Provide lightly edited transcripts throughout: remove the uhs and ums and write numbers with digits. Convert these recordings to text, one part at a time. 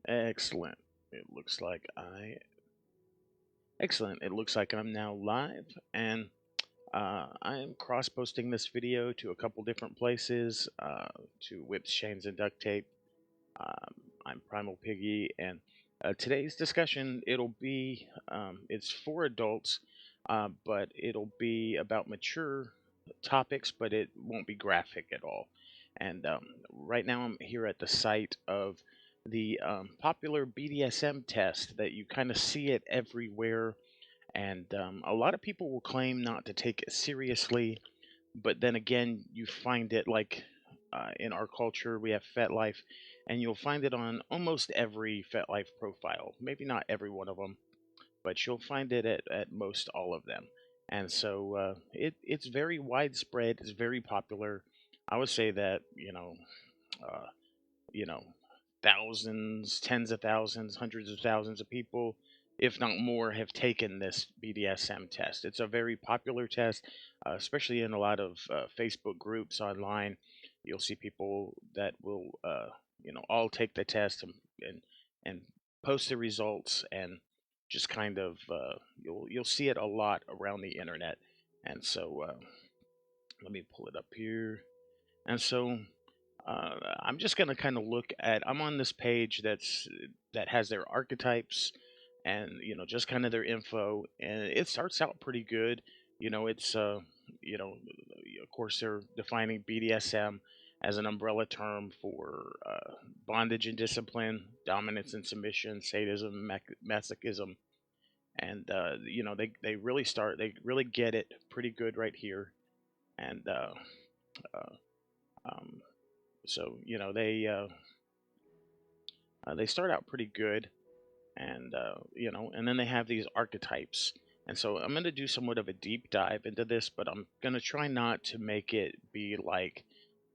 Excellent. It looks like I Excellent. It looks like I'm now live, and I am cross-posting this video to a couple different places, to Whips, Chains, and Duct Tape. I'm Primal Piggy, and today's discussion, it's for adults, but it'll be about mature topics, but it won't be graphic at all. And right now I'm here at the site of the popular BDSM test that you kind of see it everywhere. And a lot of people will claim not to take it seriously, but then again, you find it like in our culture, we have FetLife, and you'll find it on almost every FetLife profile. Maybe not every one of them, but you'll find it at most all of them. And so it's very widespread. It's very popular. I would say that uh, you know, thousands, tens of thousands, hundreds of thousands of people, if not more, have taken this BDSM test. It's a very popular test, especially in a lot of Facebook groups online. You'll see people that will, all take the test and post the results, and just kind of you'll see it a lot around the internet. And so let me pull it up here. And so I'm just gonna kind of look at. I'm on this page that has their archetypes, and just kind of their info, and it starts out pretty good. It's of course they're defining BDSM as an umbrella term for bondage and discipline, dominance and submission, sadism, masochism, and they really get it pretty good right here. And uh, um, so they start out pretty good, and and then they have these archetypes. And so I'm going to do somewhat of a deep dive into this, but I'm going to try not to make it be like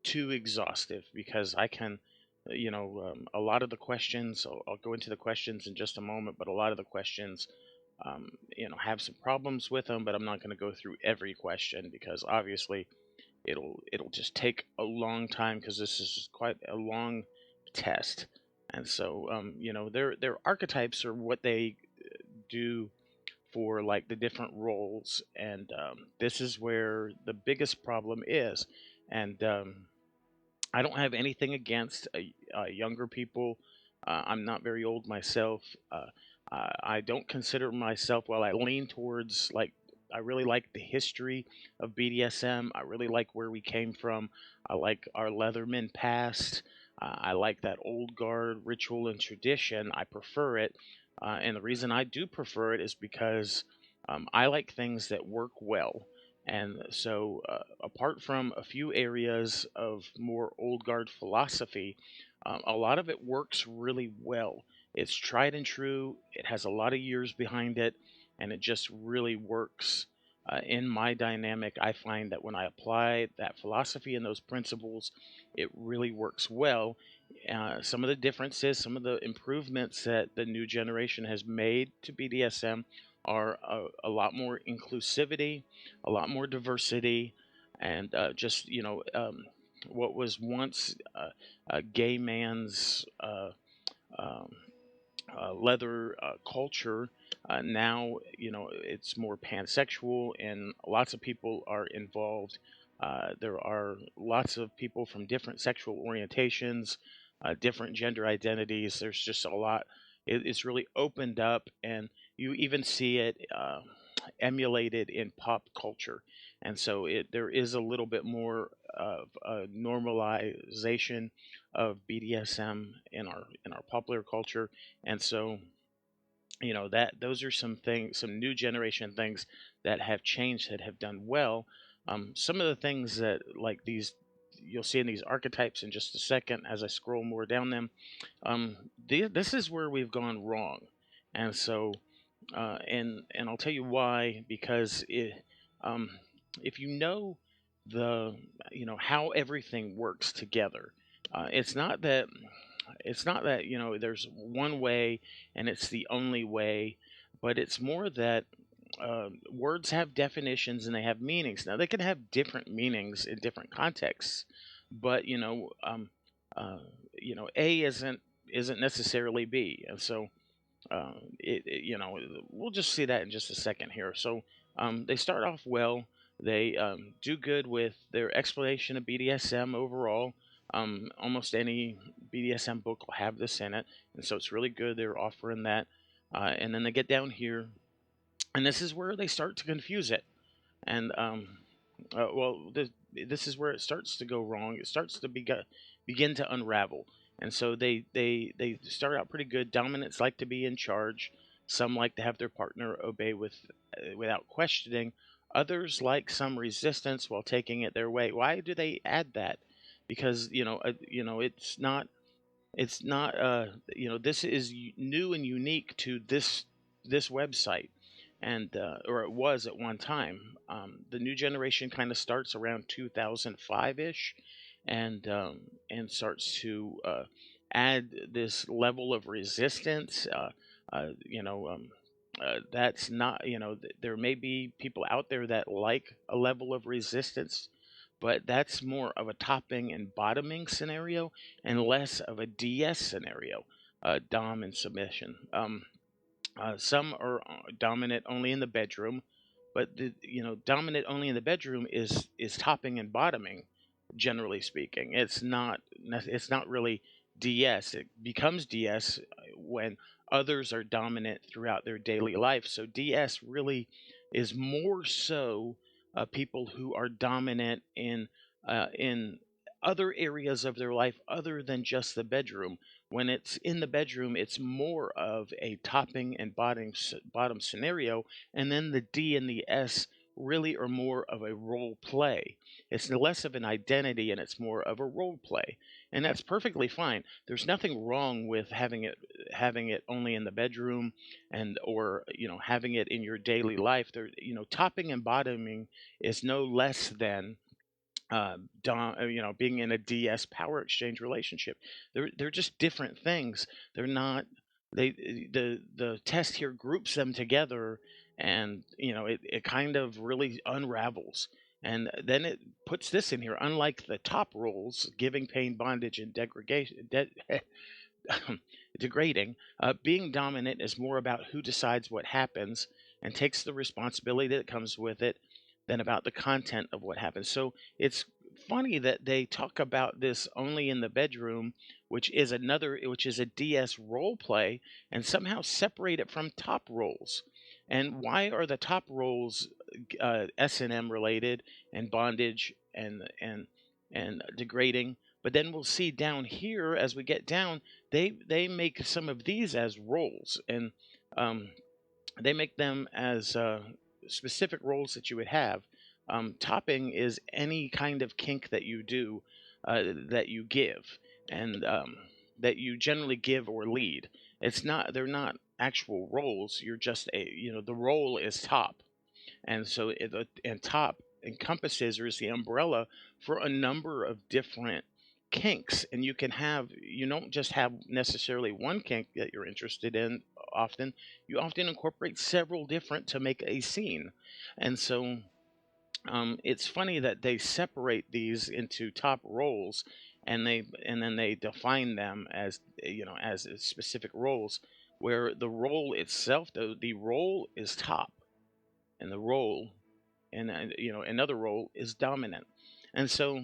too exhaustive, because I can a lot of the questions, I'll go into the questions in just a moment, but a lot of the questions have some problems with them, but I'm not going to go through every question, because obviously it'll just take a long time, because this is quite a long test. And so their archetypes are what they do for like the different roles, and this is where the biggest problem is. And I don't have anything against younger people. I'm not very old myself. I don't consider myself, well, I lean towards, like, I really like the history of BDSM. I really like where we came from. I like our Leatherman past. I like that old guard ritual and tradition. I prefer it. And the reason I do prefer it is because I like things that work well. And so, apart from a few areas of more old guard philosophy, a lot of it works really well. It's tried and true, it has a lot of years behind it, and it just really works. In my dynamic, I find that when I apply that philosophy and those principles, it really works well. Some of the differences, some of the improvements that the new generation has made to BDSM are a lot more inclusivity, a lot more diversity, and just what was once a gay man's um, leather culture. Now, it's more pansexual, and lots of people are involved. There are lots of people from different sexual orientations, different gender identities. There's just a lot. It's really opened up, and you even see it emulated in pop culture. And so there is a little bit more of a normalization of BDSM in our popular culture. And so that those are some things, some new generation things that have changed, that have done well. Some of the things that, like, these, you'll see in these archetypes in just a second as I scroll more down them. This is where we've gone wrong. And so and I'll tell you why. Because um, if you know the how everything works together, it's not that there's one way and it's the only way, but it's more that words have definitions and they have meanings. Now they can have different meanings in different contexts, but uh, A isn't. isn't necessarily B. And so we'll just see that in just a second here. So they start off well. They do good with their explanation of BDSM overall. Almost any BDSM book will have this in it, and so it's really good. They're offering that, and then they get down here, and this is where they start to confuse it. And this is where it starts to go wrong. It starts to begin to unravel. And so they start out pretty good. Dominants like to be in charge. Some like to have their partner obey without questioning. Others like some resistance while taking it their way. Why do they add that? Because it's not this is new and unique to this website, and or it was at one time. The new generation kind of starts around 2005 ish, and starts to add this level of resistance. Uh, you know um, that's not, there may be people out there that like a level of resistance, but that's more of a topping and bottoming scenario and less of a DS scenario, dom and submission. Some are dominant only in the bedroom, but dominant only in the bedroom is topping and bottoming. Generally speaking, it's not really DS. It becomes DS when others are dominant throughout their daily life. So DS really is more so people who are dominant in other areas of their life other than just the bedroom. When it's in the bedroom, it's more of a topping and bottom scenario, and then the D and the S really are more of a role play. It's less of an identity and it's more of a role play, and that's perfectly fine. There's nothing wrong with having it only in the bedroom, and or having it in your daily life. There, topping and bottoming is no less than being in a DS power exchange relationship. They're just different things. They're not. They the test here groups them together, and it kind of really unravels. And then it puts this in here. Unlike the top roles, giving, pain, bondage, and degradation, degrading. Being dominant is more about who decides what happens and takes the responsibility that comes with it than about the content of what happens. So it's funny that they talk about this only in the bedroom, which is a DS role play, and somehow separate it from top roles. And why are the top roles S&M related and bondage and degrading? But then we'll see down here as we get down, they make some of these as roles, and um, they make them as specific roles that you would have. Topping is any kind of kink that you do, that you give, and that you generally give or lead. They're not actual roles. You're just the role is top, and so and top encompasses, or is the umbrella for a number of different kinks. And you don't just have necessarily one kink that you're interested in. Often you often incorporate several different to make a scene. And so it's funny that they separate these into top roles, and then they define them as as specific roles, where the role itself, the role is top, and the role and another role is dominant. And so,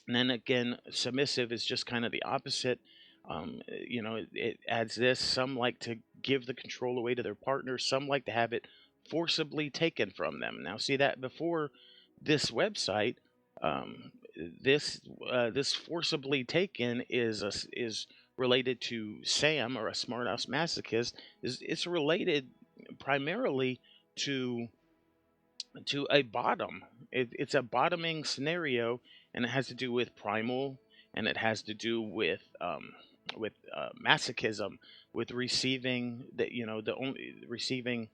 and then again, submissive is just kind of the opposite. It adds this. Some like to give the control away to their partner. Some like to have it forcibly taken from them. Now, see that before this website, um, this forcibly taken is related to Sam, or a smart ass masochist. It's related primarily to a bottom. It's a bottoming scenario, and it has to do with primal, and it has to do with masochism, with receiving the only receiving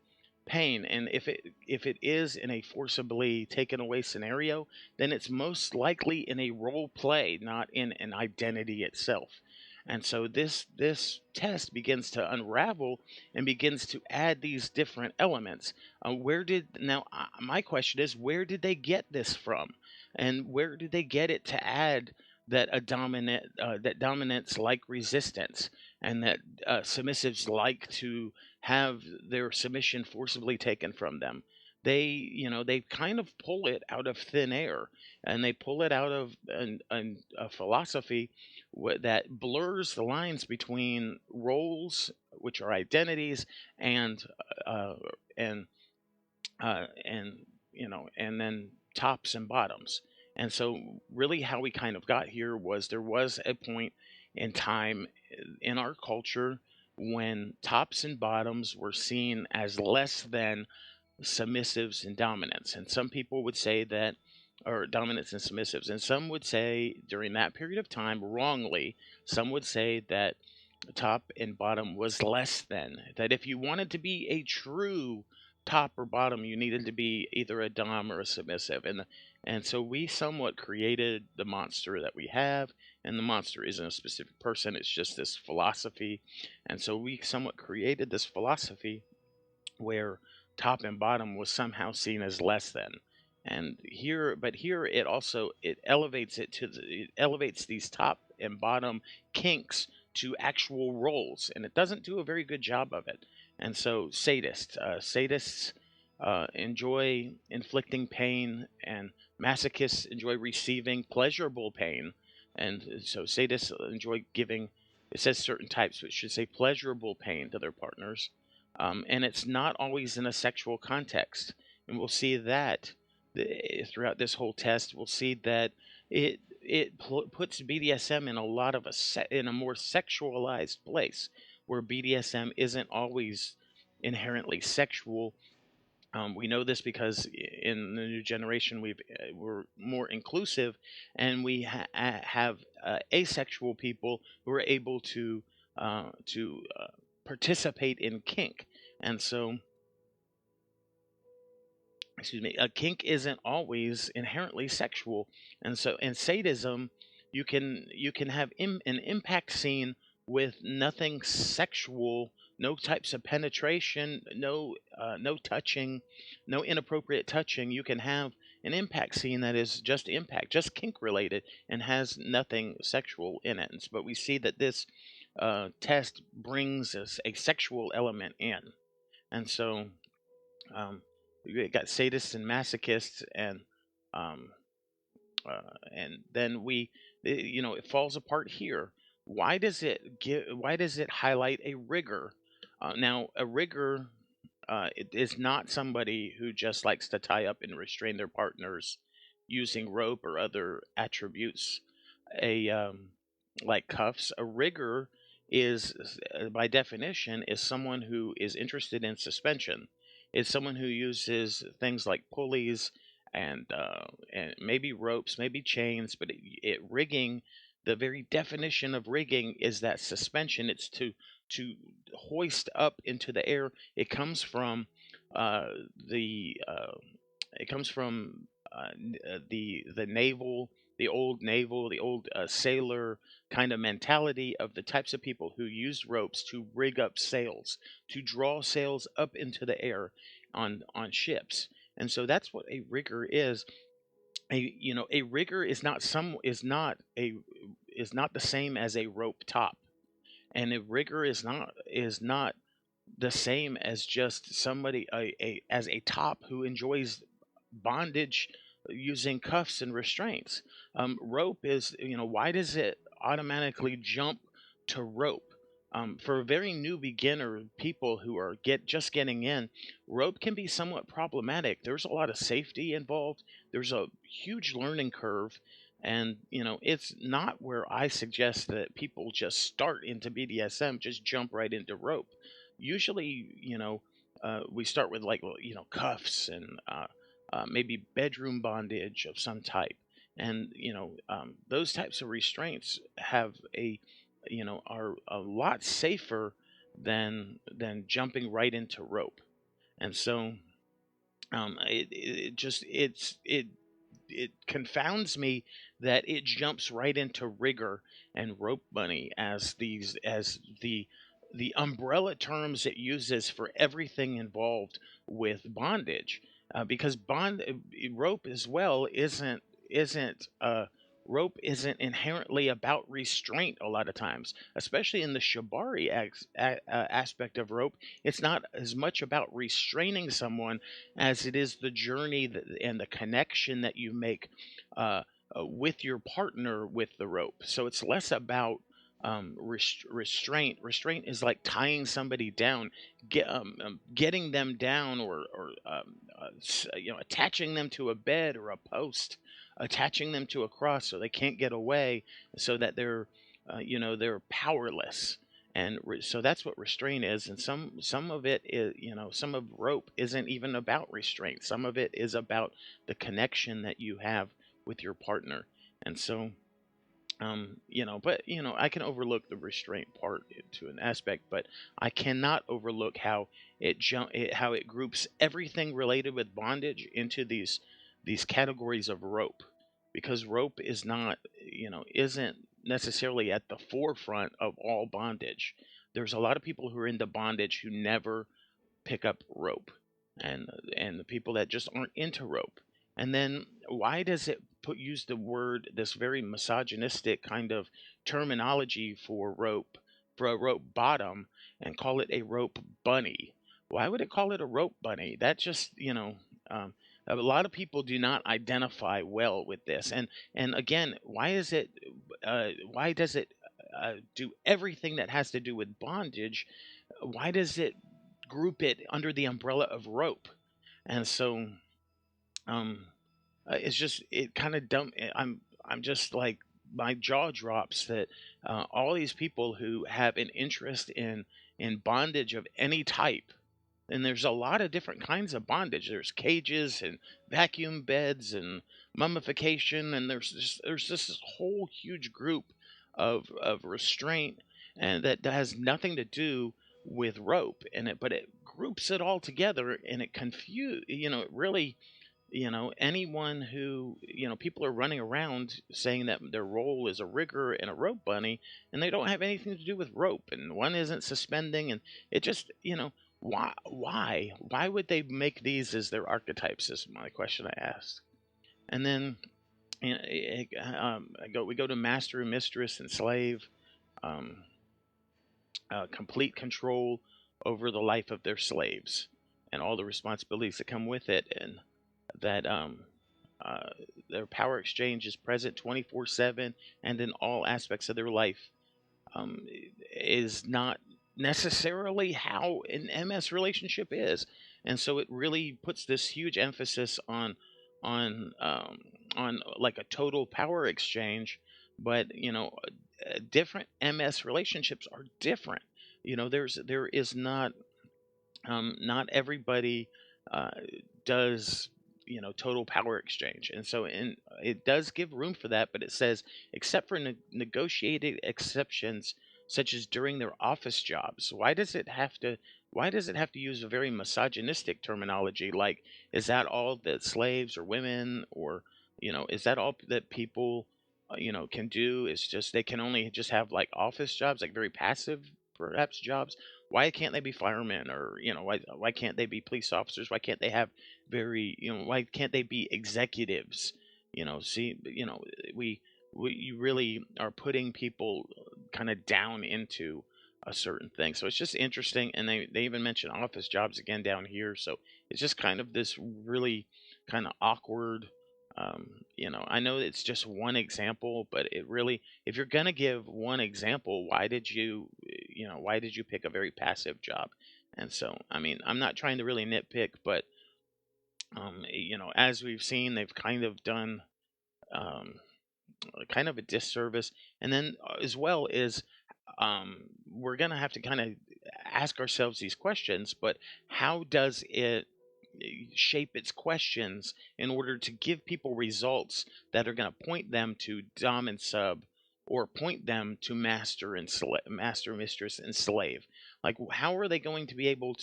pain. And if it is in a forcibly taken away scenario, then it's most likely in a role play, not in an identity itself. And so this test begins to unravel and begins to add these different elements. My question is, where did they get this from, and where did they get it to add that a dominant that dominants like resistance, and that submissives like to have their submission forcibly taken from them. They kind of pull it out of thin air, and they pull it out of a philosophy that blurs the lines between roles, which are identities, and uh, and and and then tops and bottoms. And so, really, how we kind of got here was there was a point in time in our culture when tops and bottoms were seen as less than submissives and dominants. And some people would say that, or dominants and submissives, and some would say during that period of time, wrongly, some would say that top and bottom was less than. That if you wanted to be a true top or bottom, you needed to be either a dom or a submissive. And so we somewhat created the monster that we have, and the monster isn't a specific person, it's just this philosophy. And so we somewhat created this philosophy where top and bottom was somehow seen as less than. And here, but here it also it elevates it to it elevates these top and bottom kinks to actual roles, and it doesn't do a very good job of it. And so sadists enjoy inflicting pain, and masochists enjoy receiving pleasurable pain. And so sadists enjoy giving, it says certain types, but it should say pleasurable pain to their partners, and it's not always in a sexual context. And we'll see that throughout this whole test. We'll see that puts BDSM in a lot of in a more sexualized place, where BDSM isn't always inherently sexual. We know this because in the new generation we're more inclusive, and we have asexual people who are able to participate in kink. And so, excuse me, a kink isn't always inherently sexual. And so in sadism, you can have an impact scene with nothing sexual, no types of penetration, no touching, no inappropriate touching. You can have an impact scene that is just impact, just kink related, and has nothing sexual in it. But we see that this test brings us a sexual element in. And so um, we got sadists and masochists, um, and then it falls apart here. Why does it highlight a rigger? Now, a rigger it is not somebody who just likes to tie up and restrain their partners using rope or other attributes. A Like cuffs, a rigger is, by definition, is someone who is interested in suspension. It's someone who uses things like pulleys and maybe ropes, maybe chains, but rigging. The very definition of rigging is that suspension. It's to hoist up into the air. It comes from uh, the it comes from the naval, the old sailor kind of mentality of the types of people who used ropes to rig up sails, to draw sails up into the air on ships. And so that's what a rigger is. A rigger is not the same as a rope top, and a rigger is not the same as just somebody as a top who enjoys bondage using cuffs and restraints. Rope is, why does it automatically jump to rope? For very new beginner people who are just getting in, rope can be somewhat problematic. There's a lot of safety involved. There's a huge learning curve, and it's not where I suggest that people just start into BDSM, just jump right into rope. Usually, we start with, like, well, cuffs and maybe bedroom bondage of some type. And those types of restraints have are a lot safer than jumping right into rope. And so it just it confounds me that it jumps right into rigor and rope bunny as the umbrella terms it uses for everything involved with bondage, because rope as well isn't rope isn't inherently about restraint a lot of times, especially in the shibari aspect of rope. It's not as much about restraining someone as it is the journey and the connection that you make uh, with your partner with the rope. So it's less about restraint. Restraint is like tying somebody down, getting them down, or attaching them to a bed or a post, attaching them to a cross so they can't get away, so that they're powerless. And so that's what restraint is. And some of it is, some of rope isn't even about restraint. Some of it is about the connection that you have with your partner. And so but I can overlook the restraint part to an aspect, but I cannot overlook how how it groups everything related with bondage into these categories of rope, because rope is not, isn't necessarily at the forefront of all bondage. There's a lot of people who are into bondage who never pick up rope, and the people that just aren't into rope. And then why does it use the word, this very misogynistic kind of terminology for rope, for a rope bottom, and call it a rope bunny? Why would it call it a rope bunny? That just, um, a lot of people do not identify well with this. And again, why does it do everything that has to do with bondage? Why does it group it under the umbrella of rope? And so, um, it's just, it kind of dumb. I'm just like, my jaw drops that all these people who have an interest in bondage of any type, and there's a lot of different kinds of bondage. There's cages and vacuum beds and mummification, and there's this whole huge group of restraint, and that has nothing to do with rope. But it groups it all together, and it really, anyone who, people are running around saying that their role is a rigger and a rope bunny, and they don't have anything to do with rope, and one isn't suspending, and it just, why would they make these as their archetypes, is my question I asked. And then, we go to master and mistress and slave. um, Complete control over the life of their slaves and all the responsibilities that come with it, and that uh, their power exchange is present 24/7 and in all aspects of their life, um, is not necessarily how an MS relationship is. And so it really puts this huge emphasis on um, on like a total power exchange. But different MS relationships are different. There is not, not everybody uh, does, total power exchange. And so it does give room for that, but it says except for negotiated exceptions such as during their office jobs. Why does it have to use a very misogynistic terminology? Like, is that all that slaves or women, or is that all that people can do? Is just they can only just have like office jobs, like very passive perhaps jobs? Why can't they be firemen, or why can't they be police officers? Why can't they have why can't they be executives? See, we you really are putting people kind of down into a certain thing. So it's just interesting, and they even mention office jobs again down here. So it's just kind of this really kind of awkward. I know it's just one example, but it really, if you're gonna give one example, why did you pick a very passive job? And so, I mean, I'm not trying to really nitpick, but as we've seen, they've kind of done um, kind of a disservice. And then, as well is, we're gonna have to kind of ask ourselves these questions, but how does it shape its questions in order to give people results that are going to point them to dom and sub, or point them to master, mistress, and slave? Like, how are they going to be able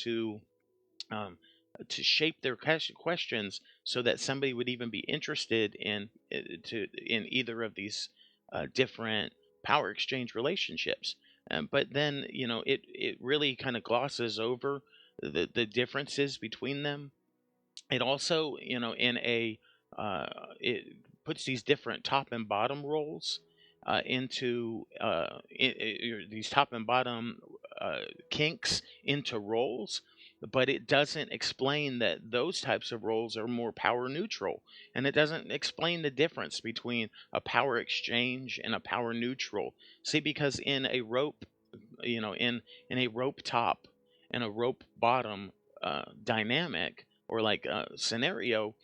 um, to shape their questions so that somebody would even be interested in either of these different power exchange relationships? But then, it really kind of glosses over the differences between them. It also, in a, it puts these different top and bottom roles into these top and bottom uh, kinks into roles, but it doesn't explain that those types of roles are more power neutral, and it doesn't explain the difference between a power exchange and a power neutral. See, because in a rope, in a rope top and a rope bottom dynamic, or like scenario,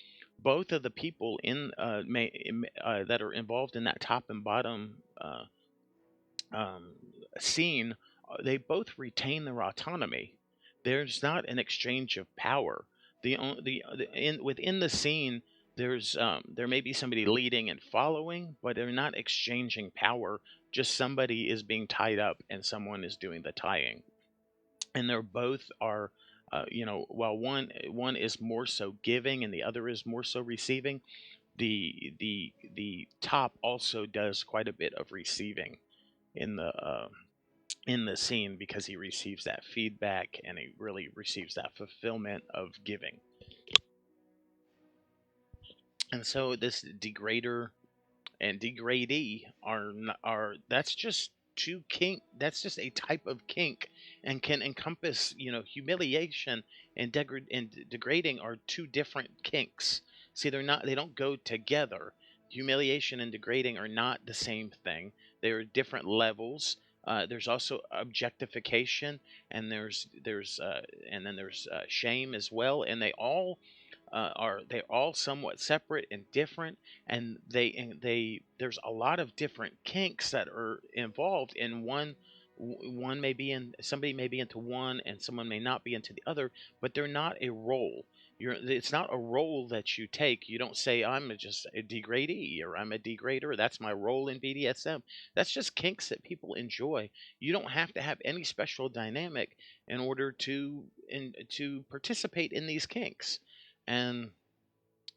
both of the people that are involved in that top and bottom um, scene, they both retain their autonomy. There's not an exchange of power. The within the scene, there may be somebody leading and following, but they're not exchanging power. Just somebody is being tied up and someone is doing the tying, and they're both are. While one is more so giving and the other is more so receiving, the top also does quite a bit of receiving in the scene, because he receives that feedback and he really receives that fulfillment of giving. And so this degrader and degradee are that's just two kink that's just a type of kink, and can encompass, humiliation and degrading are two different kinks. See, they don't go together. Humiliation and degrading are not the same thing. They're different levels. There's also objectification, and there's shame as well, and they're all somewhat separate and different, and they there's a lot of different kinks that are involved in one. One may be in somebody may be into one and someone may not be into the other, but they're not a role. It's not a role that you take. You don't say, just a degradee, or I'm a degrader, that's my role in BDSM. That's just kinks that people enjoy. You don't have to have any special dynamic in order to participate in these kinks. And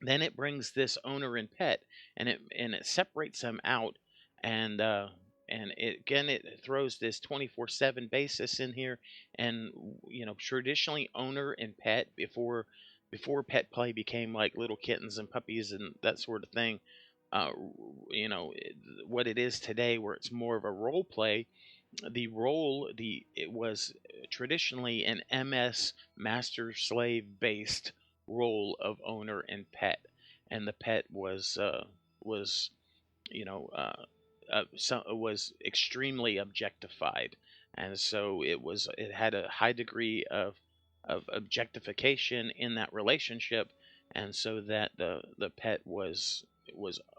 then it brings this owner and pet, and it separates them out, and it throws this 24/7 basis in here. And traditionally, owner and pet, before pet play became like little kittens and puppies and that sort of thing, uh what it is today, where it's more of a role play. It was traditionally an MS, master slave based role of owner and pet, and the pet was you know was extremely objectified, and so it had a high degree of objectification in that relationship, and so that the pet was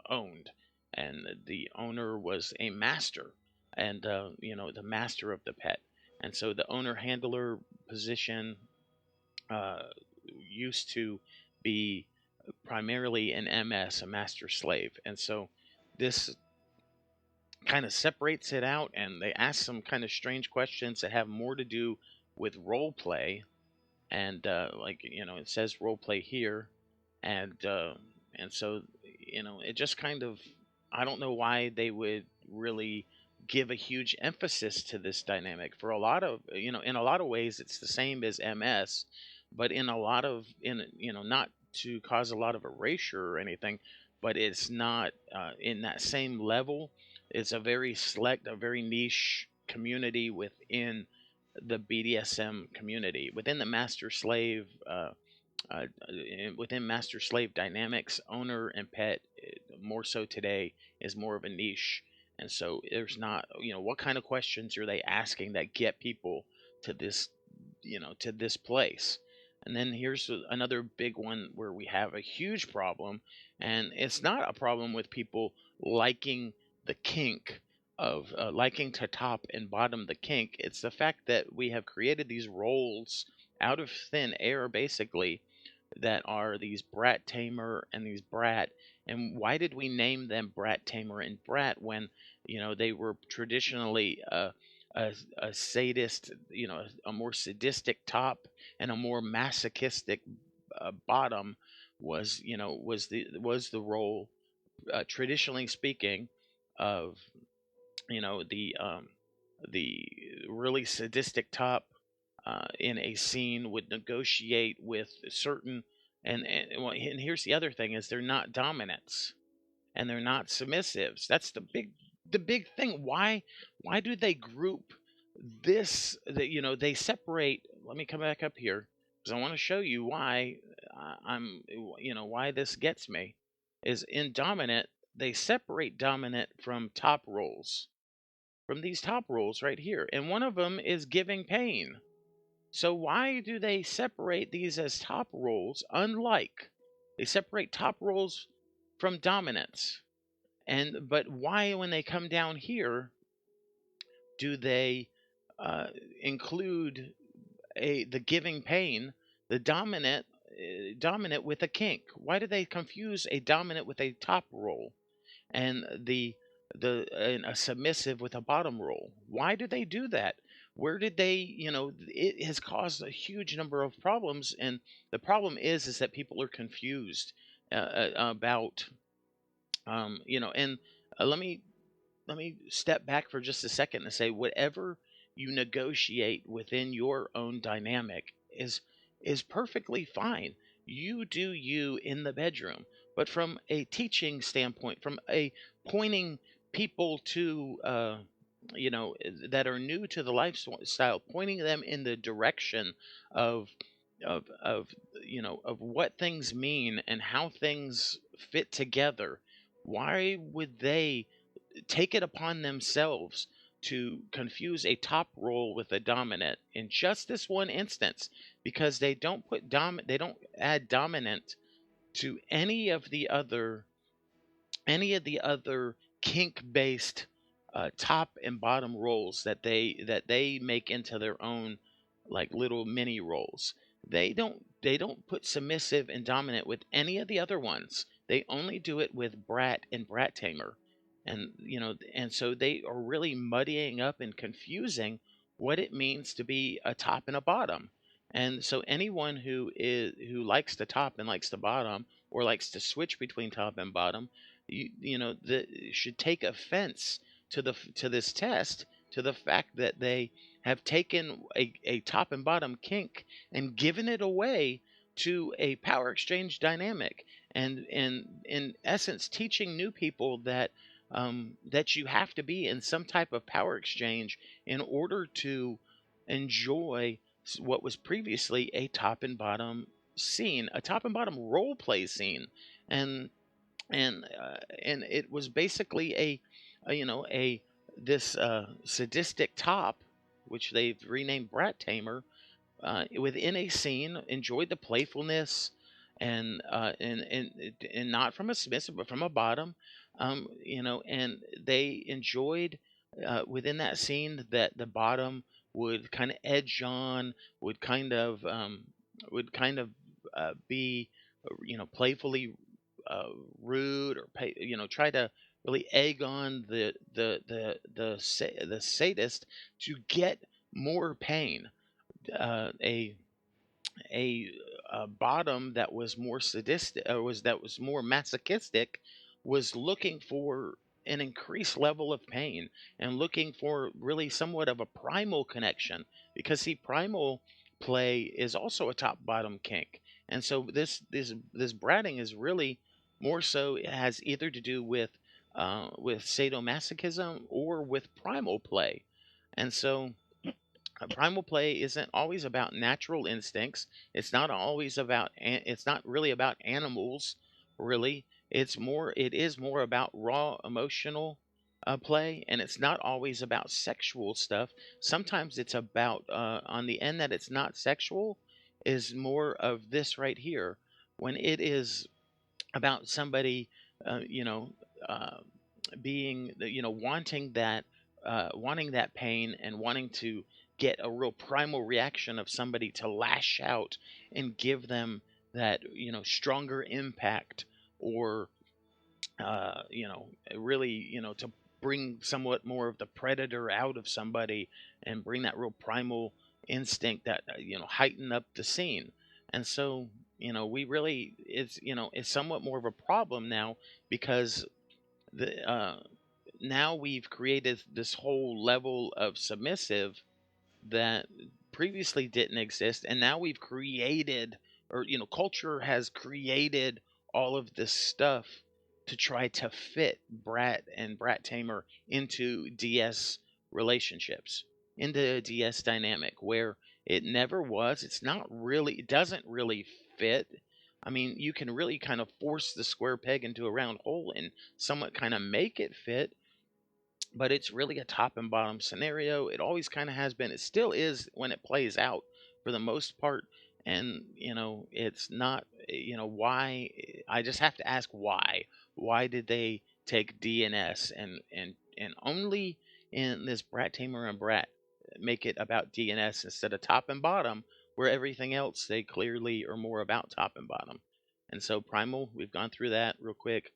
owned, and the owner was a master, and the master of the pet. And so the owner handler position uh, used to be primarily an MS, a master slave. And so this kind of separates it out, and they ask some kind of strange questions that have more to do with role play. And like, it says role play here, and so it just kind of, I don't know why they would really give a huge emphasis to this dynamic. For a lot of, in a lot of ways it's the same as MS, but in a lot of, not to cause a lot of erasure or anything, but it's not in that same level. It's a very select, a very niche community within the BDSM community, within the master slave within master slave dynamics. Owner and pet, more so today, is more of a niche. And so there's not, what kind of questions are they asking that get people to this place. And then here's another big one where we have a huge problem, and it's not a problem with people liking the kink of liking to top and bottom the kink. It's the fact that we have created these roles out of thin air, basically, that are these brat tamer and these brat. And why did we name them brat tamer and brat when they were traditionally a sadist, a more sadistic top, and a more masochistic bottom was the role, traditionally speaking, of the really sadistic top in a scene would negotiate with certain. And here's the other thing: is they're not dominants. and they're not submissives. That's the big thing. Why do they group this? They separate. Let me come back up here because I want to show you why why this gets me is in dominant. They separate dominant from top roles, from these top roles right here, and one of them is giving pain. So why do they separate these as top roles? Unlike they separate top roles from dominance. But why, when they come down here, do they uh, include the giving pain, the dominant with a kink? Why do they confuse a dominant with a top role and and a submissive with a bottom role? Why do they do that? Where did they? It has caused a huge number of problems, and the problem is that people are confused about and let me step back for just a second and say whatever you negotiate within your own dynamic is perfectly fine. You do you in the bedroom, but from a teaching standpoint, from a pointing people to that are new to the lifestyle, pointing them in the direction of of of what things mean and how things fit together. Why would they take it upon themselves to confuse a top role with a dominant in just this one instance? Because they don't add dominant to any of the other kink based top and bottom roles that they make into their own, like, little mini roles. They don't put submissive and dominant with any of the other ones. They only do it with brat and brat tamer. And so they are really muddying up and confusing what it means to be a top and a bottom. And so anyone who likes the top and likes the bottom, or likes to switch between top and bottom, should take offense to this test, to the fact that they have taken a top and bottom kink and given it away to a power exchange dynamic, and in essence teaching new people that you have to be in some type of power exchange in order to enjoy what was previously a top and bottom scene, a top and bottom role play scene. And and uh, and it was basically a this sadistic top, which they've renamed Brat Tamer, within a scene, enjoyed the playfulness, and not from a submissive but from a bottom. And they enjoyed within that scene that the bottom would kind of edge on, would kind of be playfully uh, rude, or try to really egg on the sadist to get more pain. uh, a a, bottom that was more sadistic, that was more masochistic, was looking for an increased level of pain, and looking for really somewhat of a primal connection, because see, primal play is also a top bottom kink. And so this bratting is really more so, it has either to do with sadomasochism or with primal play. And so primal play isn't always about natural instincts. It's not really about animals, really. It is more about raw emotional play, and it's not always about sexual stuff. Sometimes it's about, on the end that it's not sexual, is more of this right here, when it is about somebody uh, you know uh, being wanting that pain, and wanting to get a real primal reaction of somebody to lash out and give them that stronger impact, or really, to bring somewhat more of the predator out of somebody, and bring that real primal instinct that heighten up the scene. And so we really, it's somewhat more of a problem now, because the now we've created this whole level of submissive that previously didn't exist, and now we've created, or culture has created all of this stuff to try to fit Brat and Brat Tamer into DS relationships, into a DS dynamic where it never was. It's not really, it doesn't really fit. I mean, you can really kind of force the square peg into a round hole and somewhat kind of make it fit, but it's really a top and bottom scenario. It always kind of has been. It still is when it plays out for the most part. And, it's not, why. I just have to ask why. Why did they take DNS and only in this Brat Tamer and Brat make it about DNS instead of top and bottom, where everything else they clearly are more about top and bottom? And so, Primal, we've gone through that real quick.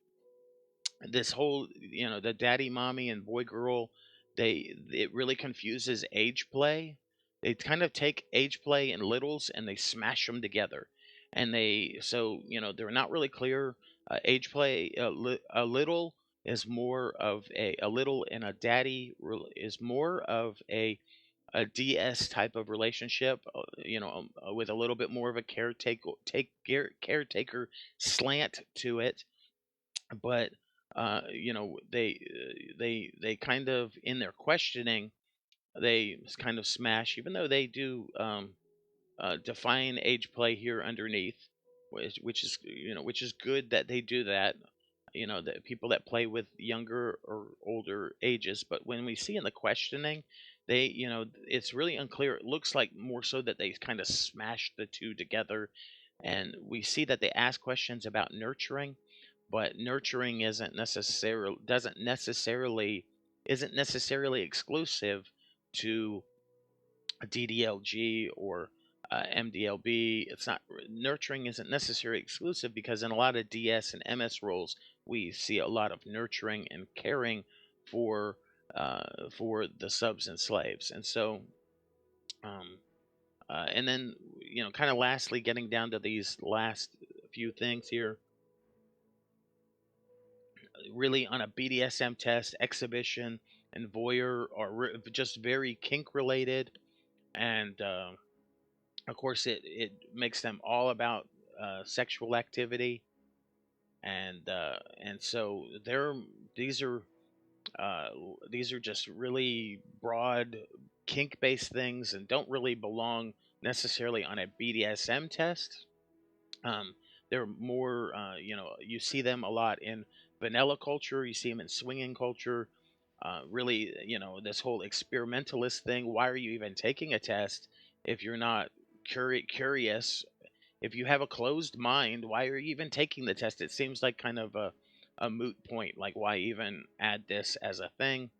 This whole, the daddy mommy and boy girl, it really confuses age play. They kind of take age play and littles and they smash them together, and they're not really clear. Age play, a little is more of a little, and a daddy is more of a DS type of relationship, with a little bit more of a caretaker slant to it. But they kind of, in their questioning, they kind of smash, even though they do define age play here underneath, which is good that they do that. The people that play with younger or older ages, but when we see in the questioning, it's really unclear. It looks like more so that they kind of smash the two together, and we see that they ask questions about nurturing, but nurturing isn't necessarily exclusive to DDLG or MDLB. It's not Nurturing isn't necessarily exclusive, because in a lot of DS and MS roles, we see a lot of nurturing and caring for for the subs and slaves. And so, um, and then, kind of lastly, getting down to these last few things here, really on a BDSM test, exhibition and voyeur are just very kink related, and of course, it makes them all about sexual activity, and so these are these are just really broad kink based things and don't really belong necessarily on a BDSM test. um, they're more, you see them a lot in vanilla culture, you see them in swinging culture. Really, this whole experimentalist thing. Why are you even taking a test if you're not curious? If you have a closed mind, why are you even taking the test? It seems like kind of a moot point. Like, why even add this as a thing?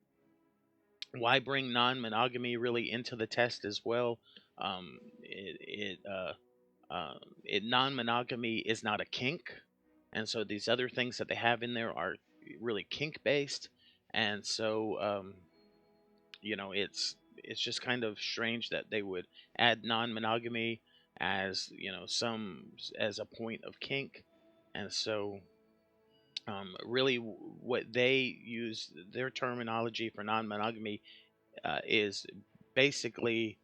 Why bring non-monogamy really into the test as well? Non-monogamy is not a kink, and so these other things that they have in there are really kink based, and so, it's just kind of strange that they would add non-monogamy as, as a point of kink. And so, really, what they use their terminology for non-monogamy is basically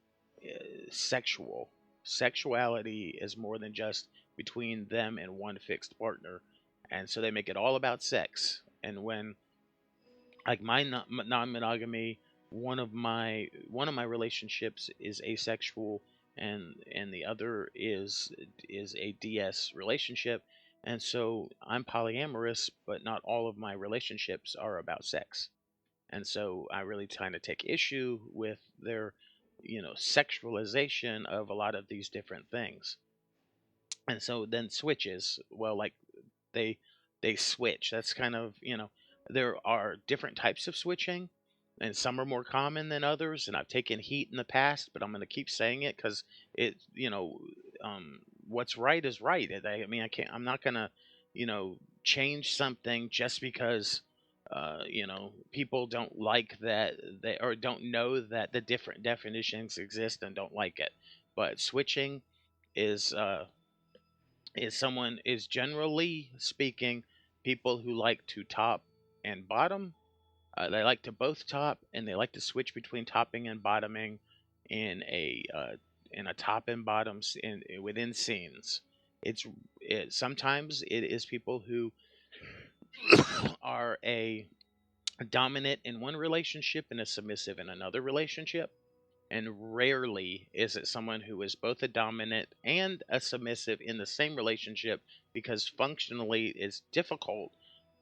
sexual. Sexuality is more than just between them and one fixed partner, and so they make it all about sex. And when, like, my non-monogamy, one of my relationships is asexual, and the other is a DS relationship, and so I'm polyamorous, but not all of my relationships are about sex. And so I really kind of take issue with their, sexualization of a lot of these different things. And so then switches, well, like, they they switch. That's kind of, there are different types of switching, and some are more common than others, and I've taken heat in the past, but I'm going to keep saying it because it, what's right is right. I mean, I'm not going to, change something just because people don't like that, they or don't know that the different definitions exist and don't like it. But switching is is generally speaking people who like to top and bottom. They like to both top, and they like to switch between topping and bottoming in a top and bottoms within scenes. Sometimes it is people who are a dominant in one relationship and a submissive in another relationship. And rarely is it someone who is both a dominant and a submissive in the same relationship, because functionally it's difficult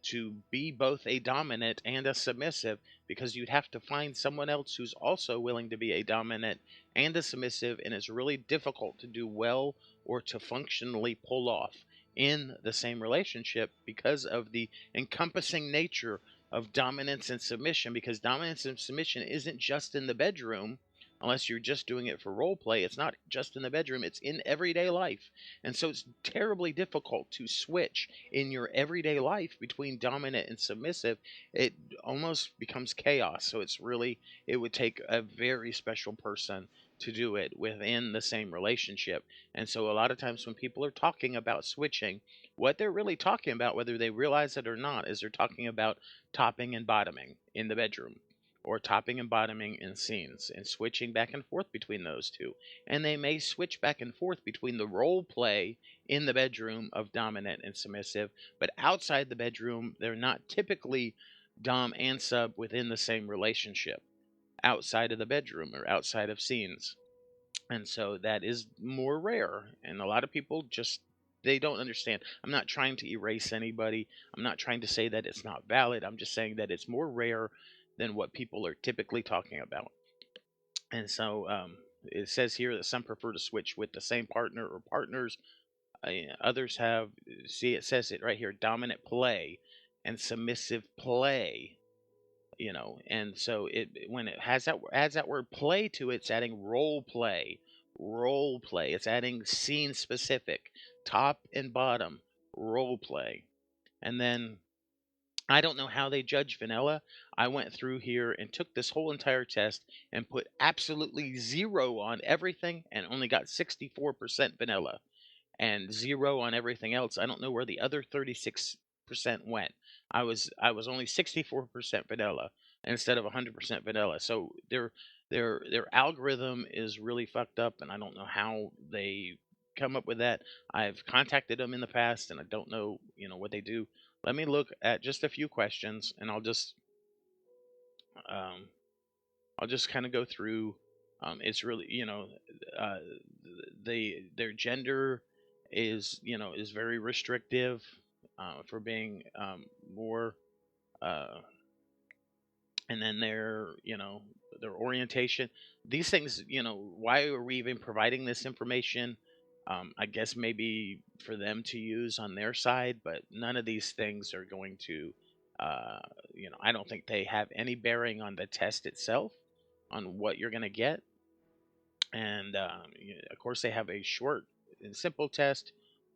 to be both a dominant and a submissive, because you'd have to find someone else who's also willing to be a dominant and a submissive, and it's really difficult to do well or to functionally pull off in the same relationship because of the encompassing nature of dominance and submission. Because dominance and submission isn't just in the bedroom, unless you're just doing it for role play. It's not just in the bedroom, it's in everyday life. And so it's terribly difficult to switch in your everyday life between dominant and submissive. It almost becomes chaos. So it would take a very special person to do it within the same relationship. And so a lot of times when people are talking about switching, what they're really talking about, whether they realize it or not, is they're talking about topping and bottoming in the bedroom, or topping and bottoming in scenes, and switching back and forth between those two. And they may switch back and forth between the role play in the bedroom of dominant and submissive, but outside the bedroom, they're not typically dom and sub within the same relationship outside of the bedroom or outside of scenes. And so that is more rare. And a lot of people just, they don't understand. I'm not trying to erase anybody. I'm not trying to say that it's not valid. I'm just saying that it's more rare than what people are typically talking about. And so it says here that some prefer to switch with the same partner or partners. Others have, see, it says it right here, dominant play and submissive play. And so when it has that adds that word play to it, it's adding role play. It's adding scene specific, top and bottom role play. And then I don't know how they judge vanilla. I went through here and took this whole entire test and put absolutely zero on everything and only got 64% vanilla and zero on everything else. I don't know where the other 36% went. I was only 64% vanilla instead of 100% vanilla. So their algorithm is really fucked up, and I don't know how they come up with that. I've contacted them in the past, and I don't know, what they do. Let me look at just a few questions, and um, I'll just kind of go through. It's really, uh, their gender is very restrictive for being more, uh, and then their orientation. These things, why are we even providing this information? I guess maybe for them to use on their side, but none of these things are going to, uh, I don't think they have any bearing on the test itself, on what you're going to get. And of course, they have a short and simple test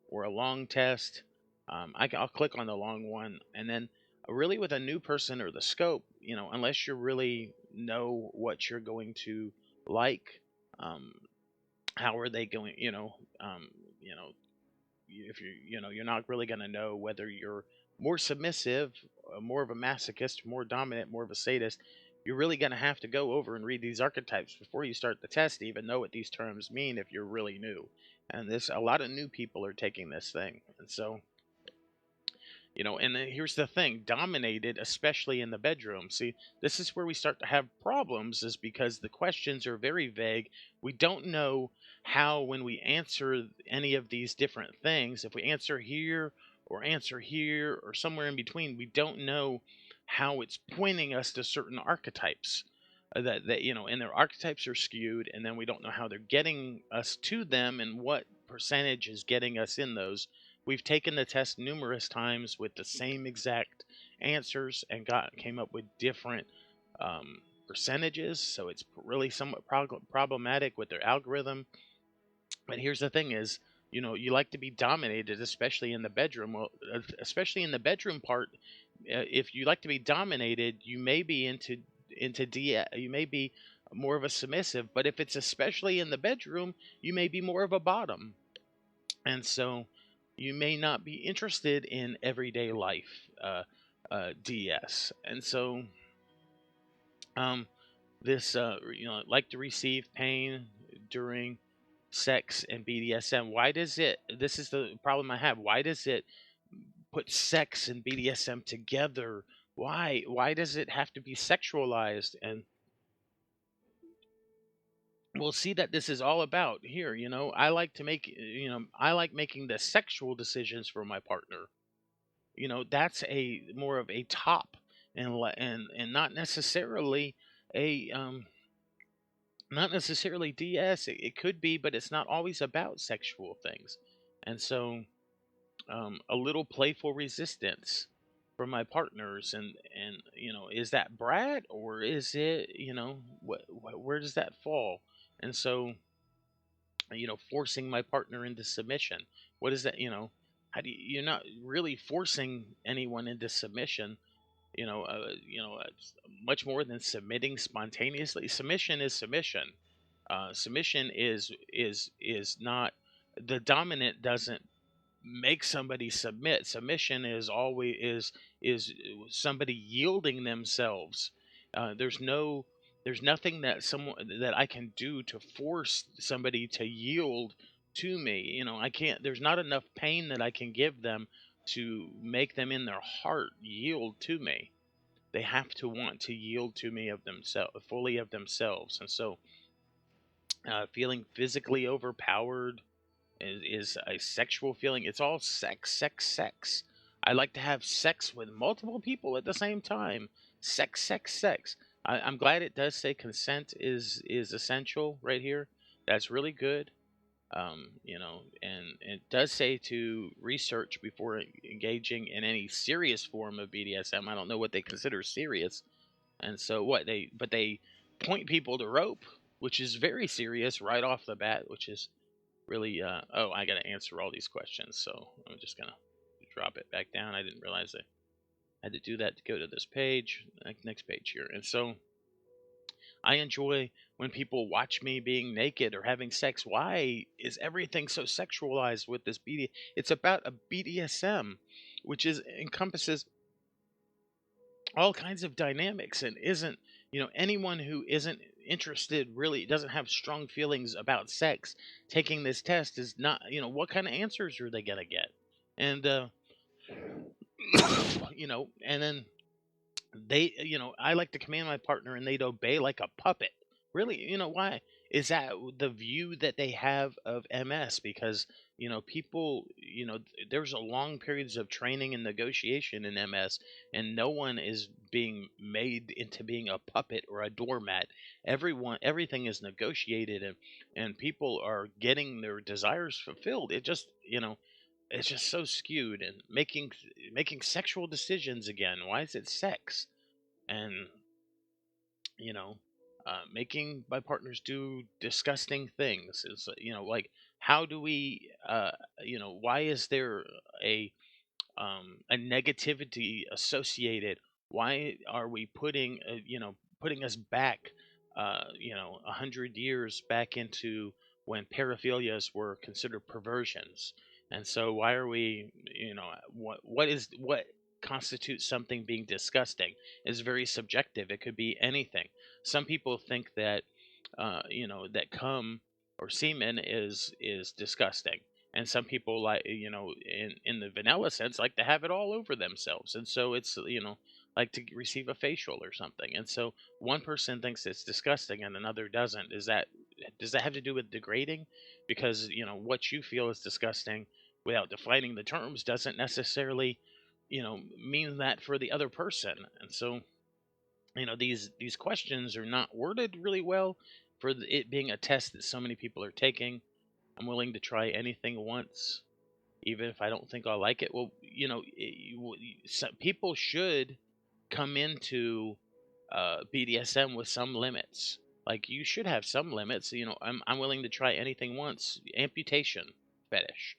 or a long test. I'll click on the long one, and then really with a new person or the scope, unless you really know what you're going to like, um, how are they going, you know, if you're not really going to know whether you're more submissive, more of a masochist, more dominant, more of a sadist. You're really going to have to go over and read these archetypes before you start the test to even know what these terms mean if you're really new. And this a lot of new people are taking this thing. And so, and then here's the thing, dominated, especially in the bedroom. See, this is where we start to have problems, is because the questions are very vague. We don't know how, when we answer any of these different things, if we answer here or somewhere in between, we don't know how it's pointing us to certain archetypes. And their archetypes are skewed, and then we don't know how they're getting us to them and what percentage is getting us in those. We've taken the test numerous times with the same exact answers and came up with different percentages, so it's really somewhat problematic with their algorithm. But here's the thing: is you like to be dominated, especially in the bedroom. Well, especially in the bedroom part, if you like to be dominated, you may be into you may be more of a submissive. But if it's especially in the bedroom, you may be more of a bottom. And so you may not be interested in everyday life DS. And so um, this, like to receive pain during sex and BDSM. Why does it? This is the problem I have. Why does it put sex and BDSM together. Why does it have to be sexualized? And we'll see that this is all about here. I like to make, I like making the sexual decisions for my partner. That's a more of a top, and not necessarily a not necessarily DS. It could be, but it's not always about sexual things. And so, a little playful resistance from my partners, and is that brat, or is it, where does that fall? And so, forcing my partner into submission. What is that? How do you're not really forcing anyone into submission. It's much more than submitting spontaneously. Submission is submission. Submission is not, the dominant doesn't make somebody submit. Submission is always is somebody yielding themselves. There's no, there's nothing that someone that I can do to force somebody to yield to me. I can't. There's not enough pain that I can give them to make them in their heart yield to me. They have to want to yield to me of themselves, fully of themselves. And so, feeling physically overpowered is a sexual feeling. It's all sex, sex, sex. I like to have sex with multiple people at the same time. Sex, sex, sex. I'm glad it does say consent is essential right here. That's really good. And it does say to research before engaging in any serious form of BDSM. I don't know what they consider serious. And so but they point people to rope, which is very serious right off the bat, which is really, oh, I got to answer all these questions. So I'm just going to drop it back down. I didn't realize I had to do that to go to this page, next page here. And so I enjoy when people watch me being naked or having sex. Why is everything so sexualized with this BD? It's about a BDSM, which encompasses all kinds of dynamics, and isn't, anyone who isn't interested, really doesn't have strong feelings about sex, taking this test is not, what kind of answers are they going to get? And and then I like to command my partner and they'd obey like a puppet. Really, why is that the view that they have of MS? Because people, there's a long periods of training and negotiation in MS, and no one is being made into being a puppet or a doormat. Everything is negotiated, and people are getting their desires fulfilled. It's just so skewed, and making sexual decisions again. Why is it sex? And you know making my partners do disgusting things is, like, how do we, why is there a a negativity associated? Why are we putting us back, 100 years back into when paraphilias were considered perversions? And so, why are we, what constitutes something being disgusting is very subjective. It could be anything. Some people think that, that cum or semen is disgusting, and some people, like, in the vanilla sense, like to have it all over themselves, and so it's, like to receive a facial or something. And so one person thinks it's disgusting and another doesn't. Does that have to do with degrading? Because what you feel is disgusting without defining the terms doesn't necessarily, mean that for the other person. And so, these questions are not worded really well for it being a test that so many people are taking. I'm willing to try anything once, even if I don't think I'll like it. Well, some people should come into BDSM with some limits. Like, you should have some limits. I'm willing to try anything once. Amputation fetish.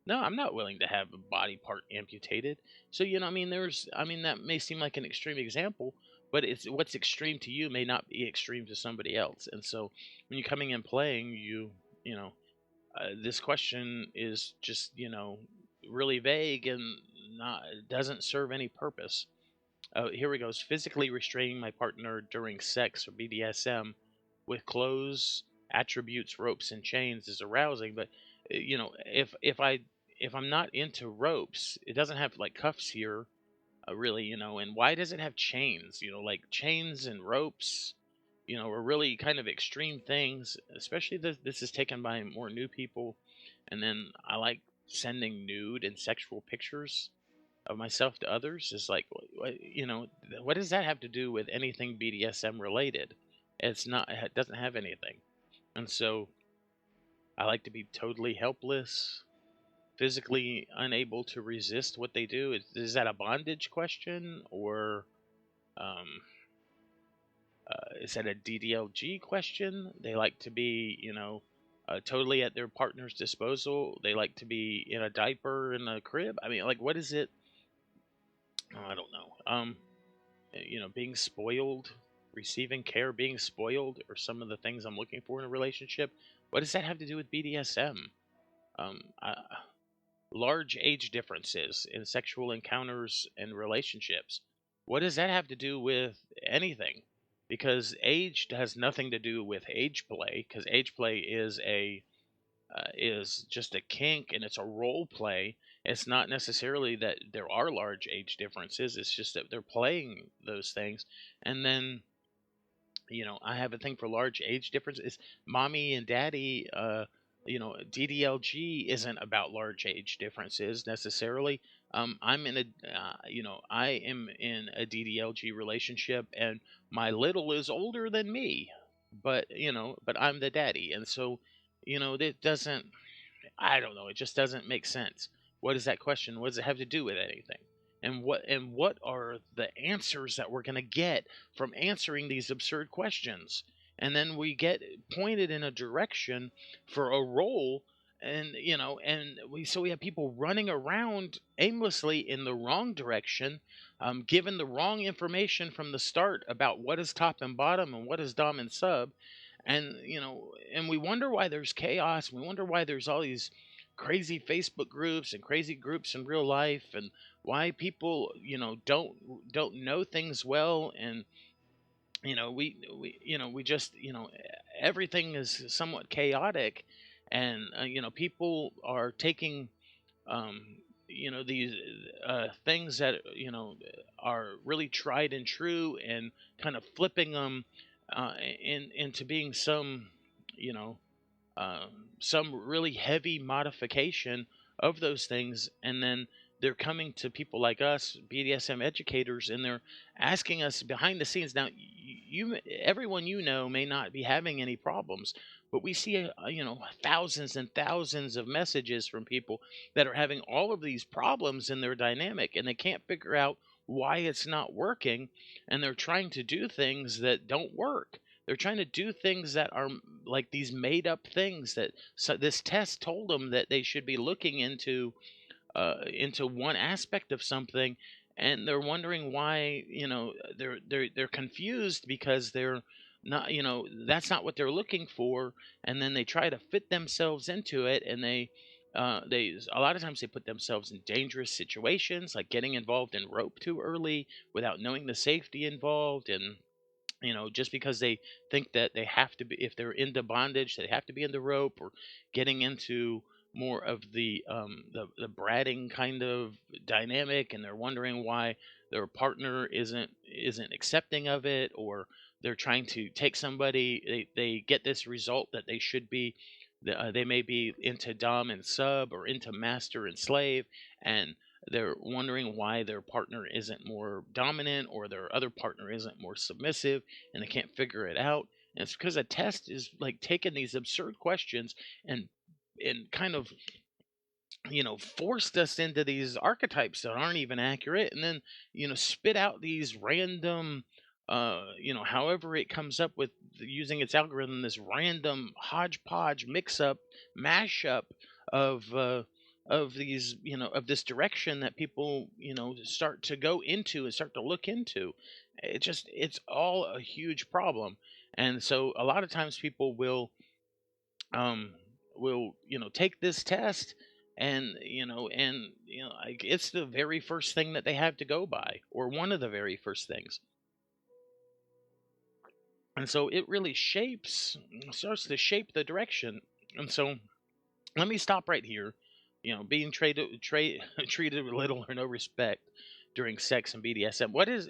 No, I'm not willing to have a body part amputated. So, that may seem like an extreme example, but it's what's extreme to you may not be extreme to somebody else. And so, when you're coming and playing, you know, this question is just, really vague and not doesn't serve any purpose. Here we go. Physically restraining my partner during sex or BDSM with clothes, attributes, ropes, and chains is arousing. But if I if I'm not into ropes, it doesn't have like cuffs here, really, and why does it have chains? Like chains and ropes, are really kind of extreme things, especially this is taken by more new people. And then I like sending nude and sexual pictures of myself to others. Is like, what does that have to do with anything BDSM related? It's not, it doesn't have anything. And so I like to be totally helpless, physically unable to resist what they do. Is that a bondage question, or um, is that a DDLG question? They like to be, totally at their partner's disposal. They like to be in a diaper in a crib. I mean, like, what is it? Oh, I don't know. Being spoiled, receiving care, being spoiled, or some of the things I'm looking for in a relationship. What does that have to do with BDSM? Um, I, Large age differences in sexual encounters and relationships. What does that have to do with anything? Because age has nothing to do with age play. Because age play is just a kink, and it's a role play. It's not necessarily that there are large age differences. It's just that they're playing those things, and then I have a thing for large age differences. Mommy and daddy, DDLG isn't about large age differences necessarily. I am in a DDLG relationship, and my little is older than me, but I'm the daddy, and so, that doesn't. I don't know. It just doesn't make sense. What is that question? What does it have to do with anything? And what are the answers that we're going to get from answering these absurd questions? And then we get pointed in a direction for a role, and we have people running around aimlessly in the wrong direction, given the wrong information from the start about what is top and bottom and what is dom and sub, and we wonder why there's chaos. We wonder why there's all these crazy Facebook groups and crazy groups in real life, and why people don't know things well. And we just everything is somewhat chaotic. And people are taking um these things that are really tried and true, and kind of flipping them into being you know some really heavy modification of those things. And then they're coming to people like us, BDSM educators, and they're asking us behind the scenes. Now, everyone may not be having any problems, but we see thousands and thousands of messages from people that are having all of these problems in their dynamic, and they can't figure out why it's not working, and they're trying to do things that don't work. They're trying to do things that are like these made up things that, so this test told them that they should be looking into one aspect of something, and they're wondering why. They're confused because they're not, that's not what they're looking for. And then they try to fit themselves into it, and they a lot of times they put themselves in dangerous situations, like getting involved in rope too early without knowing the safety involved. And just because they think that they have to be, if they're into bondage, they have to be into rope, or getting into more of the bratting kind of dynamic, and they're wondering why their partner isn't accepting of it, or they're trying to take somebody. They get this result that they should be, they may be into dom and sub, or into master and slave, and they're wondering why their partner isn't more dominant, or their other partner isn't more submissive, and they can't figure it out. And it's because a test is like taking these absurd questions and kind of forced us into these archetypes that aren't even accurate, and then spit out these random, however it comes up with using its algorithm, this random hodgepodge mix up, mashup of these, of this direction that people start to go into and start to look into. It's all a huge problem. And so a lot of times people um will take this test, and like, it's the very first thing that they have to go by, or one of the very first things. And so it really starts to shape the direction. And so let me stop right here. being treated with little or no respect during sex and BDSM. What is,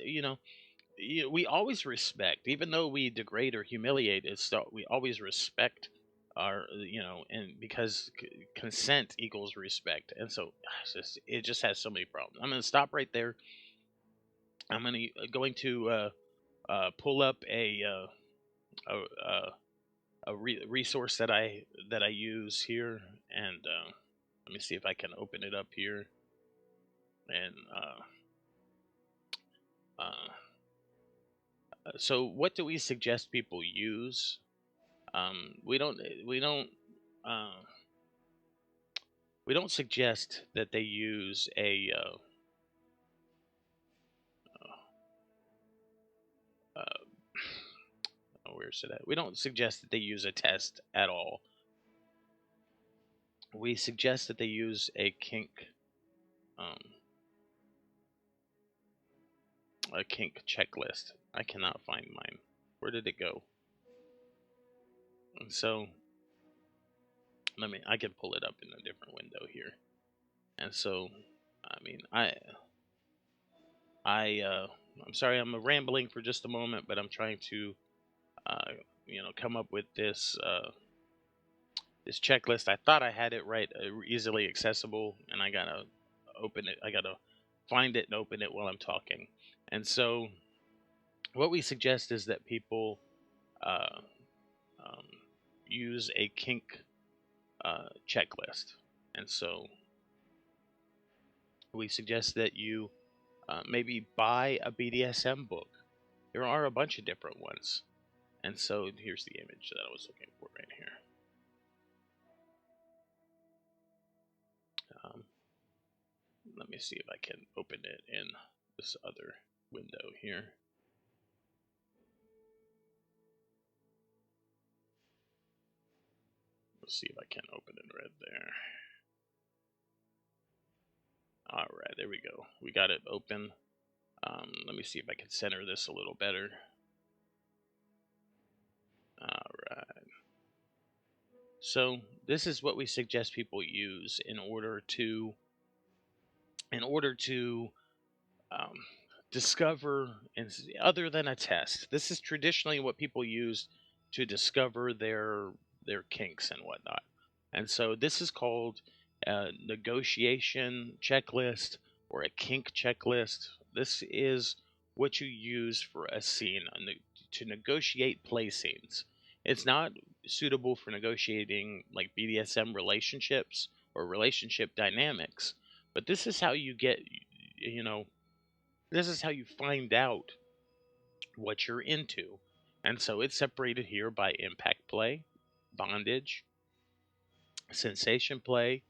we always respect, even though we degrade or humiliate. It's still, we always respect our, and because consent equals respect, and so it just has so many problems. I'm going to stop right there. I'm going to pull up a resource that I use here, and let me see if I can open it up here. And uh, so, what do we suggest people use? Uh, we don't suggest that they use a uh, where's it at? We don't suggest that they use a test at all. We suggest that they use um, a kink checklist. I cannot find mine. Where did it go? And so I can pull it up in a different window here. And so, I mean, I'm sorry, I'm rambling for just a moment, but I'm trying to, uh, come up with this checklist. I thought I had it right, easily accessible, and I gotta open it. I gotta find it and open it while I'm talking. And so, what we suggest is that people uh, um, use a kink checklist. And so, we suggest that you maybe buy a BDSM book. There are a bunch of different ones. And so, here's the image that I was looking for right here. Um, Let me see if I can open it in this other window here. Let's see if I can open it right there. All right, there we go. We got it open. Let me see if I can center this a little better. All right. So this is what we suggest people use in order to um, discover, and other than a test. This is traditionally what people use to discover their kinks and whatnot. And so this is called a negotiation checklist or a kink checklist. This is what you use for a scene to negotiate play scenes. It's not suitable for negotiating like BDSM relationships or relationship dynamics, but this is how you get, you know, this is how you find out what you're into. And so it's separated here by impact play, bondage, sensation play.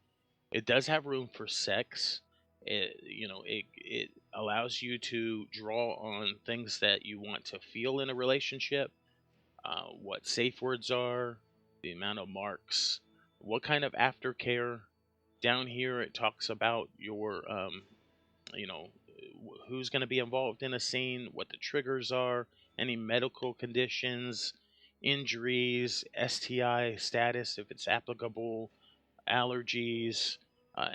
It does have room for sex. It allows you to draw on things that you want to feel in a relationship, what safe words are, the amount of marks, what kind of aftercare. Down here, it talks about your you know who's going to be involved in a scene, what the triggers are, any medical conditions, injuries, STI status if it's applicable, allergies,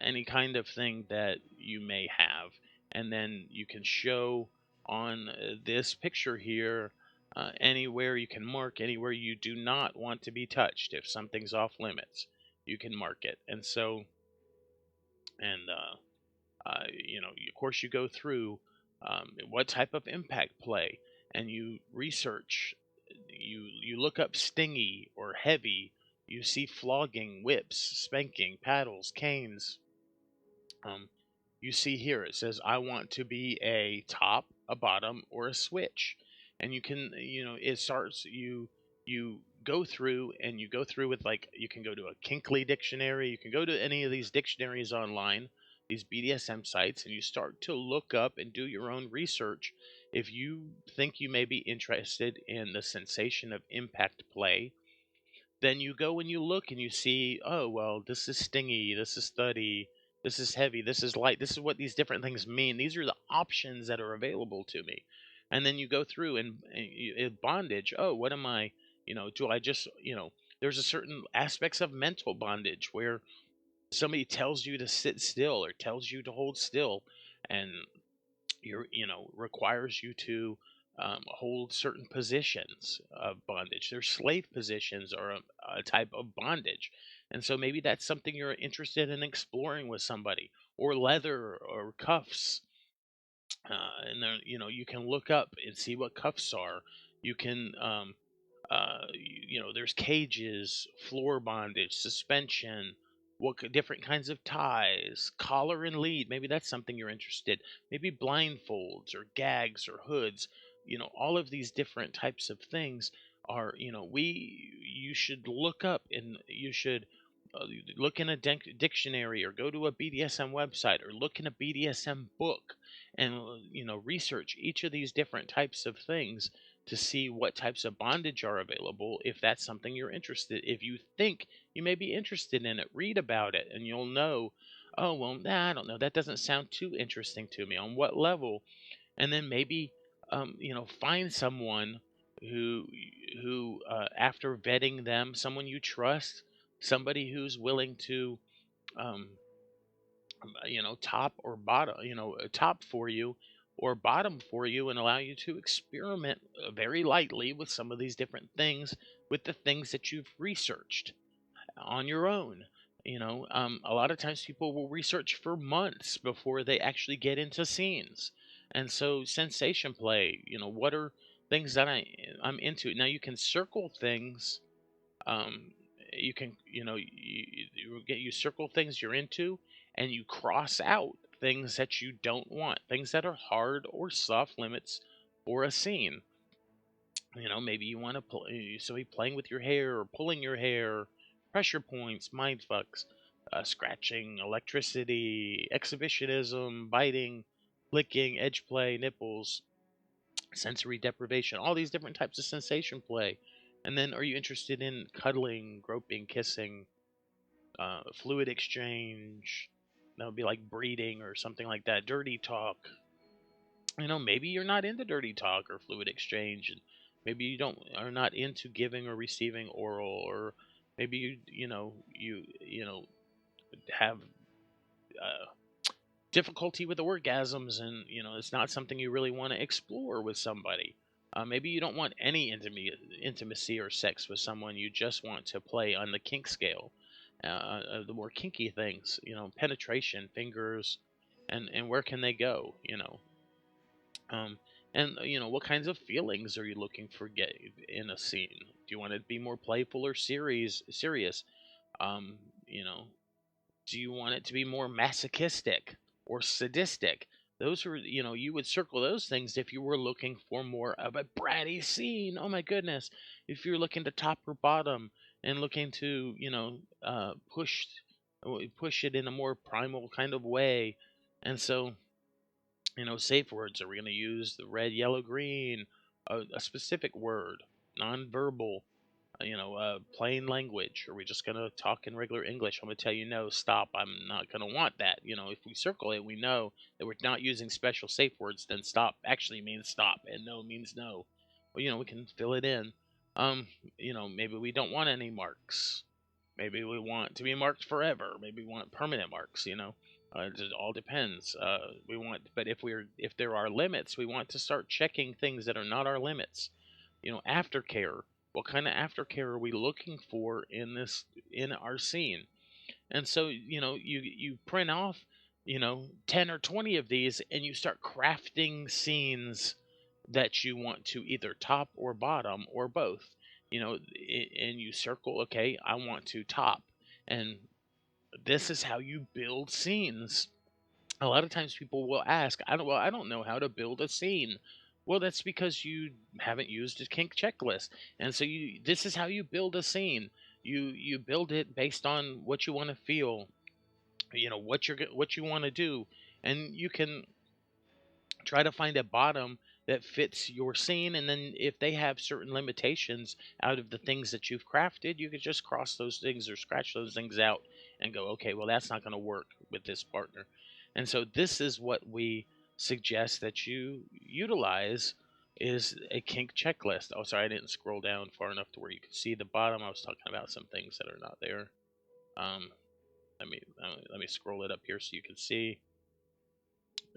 any kind of thing that you may have. And then you can show on this picture here, anywhere you can mark anywhere you do not want to be touched. If something's off limits, you can mark it. And so, and of course, you go through what type of impact play, and you research. You look up stingy or heavy. You see flogging, whips, spanking, paddles, canes. Um, you see here it says I want to be a top, a bottom, or a switch, and you can it starts you go through, and you go through with, like, you can go to a Kinkly dictionary, you can go to any of these dictionaries online, these BDSM sites, and you start to look up and do your own research. If you think you may be interested in the sensation of impact play, then you go and you look and you see, oh, well, this is stingy, this is thuddy, this is heavy, this is light, this is what these different things mean. These are the options that are available to me. And then you go through bondage. Oh, what am I, do I just, there's a certain aspects of mental bondage where somebody tells you to sit still or tells you to hold still, and requires you to hold certain positions of bondage. There's slave positions or a type of bondage, and so maybe that's something you're interested in exploring with somebody, or leather or cuffs. And then you can look up and see what cuffs are. You can there's cages, floor bondage, suspension, different kinds of ties, collar and lead. Maybe that's something you're interested. Maybe blindfolds or gags or hoods. All of these different types of things are, we you should look up, and you should look in a dictionary, or go to a BDSM website, or look in a BDSM book, and research each of these different types of things to see what types of bondage are available. If that's something you're interested, if you think you may be interested in it, read about it, and you'll know, oh well, nah, I don't know, that doesn't sound too interesting to me. On what level? And then maybe find someone who after vetting them, someone you trust, somebody who's willing to um, top or bottom, top for you or bottom for you, and allow you to experiment very lightly with some of these different things, with the things that you've researched on your own. A lot of times people will research for months before they actually get into scenes. And so sensation play, what are things that I'm into. Now you can circle things. You can, you circle things you're into, and you cross out things that you don't want, things that are hard or soft limits for a scene. Maybe you want to play somebody playing with your hair or pulling your hair, pressure points, mind fucks, scratching, electricity, exhibitionism, biting, licking, edge play, nipples, sensory deprivation, all these different types of sensation play. And then, are you interested in cuddling, groping, kissing, fluid exchange? That would be like breeding or something like that. Dirty talk. Maybe you're not into dirty talk or fluid exchange, and maybe you don't are not into giving or receiving oral, or maybe you have uh, difficulty with orgasms, and it's not something you really want to explore with somebody. Maybe you don't want any intimacy or sex with someone. You just want to play on the kink scale, the more kinky things, penetration, fingers, and where can they go, um, and what kinds of feelings are you looking for get in a scene? Do you want it to be more playful or serious? Um, you know, do you want it to be more masochistic or sadistic? Those are, you would circle those things if you were looking for more of a bratty scene. Oh my goodness. If you're looking to top or bottom, and looking to, push it in a more primal kind of way. And so, safe words. Are we going to use the red, yellow, green, a specific word, nonverbal, plain language? Are we just going to talk in regular English? I'm going to tell you, no, stop. I'm not going to want that. If we circle it, we know that we're not using special safe words. Then stop actually means stop, and no means no. Well, we can fill it in. Um, maybe we don't want any marks. Maybe we want to be marked forever. Maybe we want permanent marks. It just all depends. But if there are limits, we want to start checking things that are not our limits. Aftercare. What kind of aftercare are we looking for in our scene? And so, you print off, 10 or 20 of these, and you start crafting scenes that you want to either top or bottom or both. And you circle, okay, I want to top. And this is how you build scenes. A lot of times people will ask, I don't know how to build a scene. Well, that's because you haven't used a kink checklist. And so this is how you build a scene. You build it based on what you want to feel, what you want to do, and you can try to find a bottom that fits your scene. And then if they have certain limitations out of the things that you've crafted, you could just cross those things or scratch those things out and go, okay, well, that's not going to work with this partner. And so this is what we suggest that you utilize, is a kink checklist. Oh, sorry, I didn't scroll down far enough to where you could see the bottom. I was talking about some things that are not there. um, let me scroll it up here so you can see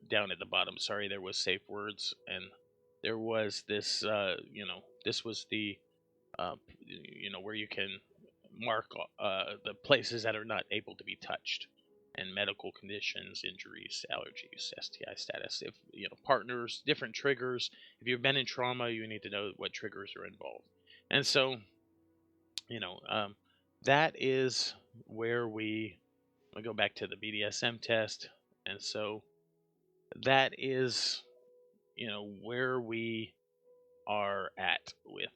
down at the bottom. Sorry, there was safe words, and there was this. This was the where you can mark the places that are not able to be touched, and medical conditions, injuries, allergies, STI status. If partners, different triggers. If you've been in trauma, you need to know what triggers are involved. And so, you know, um, that is where I go back to the BDSM test, and so that is where we are at with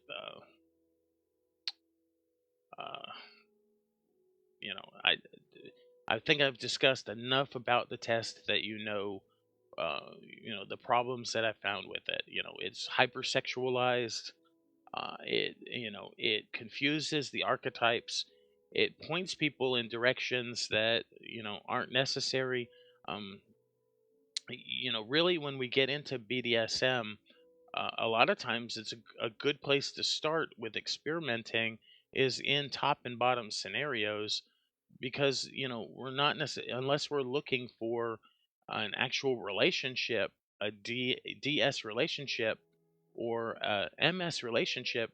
uh, you know I think I've discussed enough about the test that the problems that I found with it. It's hypersexualized. It confuses the archetypes. It points people in directions that aren't necessary. Um, really, when we get into BDSM, a lot of times it's a good place to start with experimenting is in top and bottom scenarios, because we're not necessarily, unless we're looking for an actual relationship, a DS relationship or a MS relationship.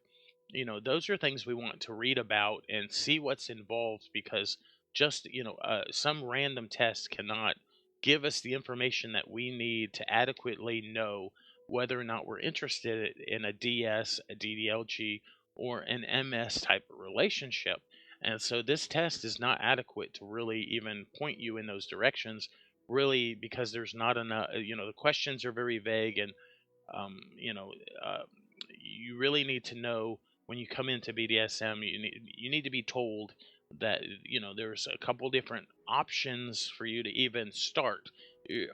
Those are things we want to read about and see what's involved, because just some random test cannot give us the information that we need to adequately know whether or not we're interested in a DS, a DDLG, or an MS type of relationship. And so this test is not adequate to really even point you in those directions, really, because there's not enough. The questions are very vague, and um, you know, uh, you really need to know when you come into BDSM. You need to be told that there's a couple different options for you to even start.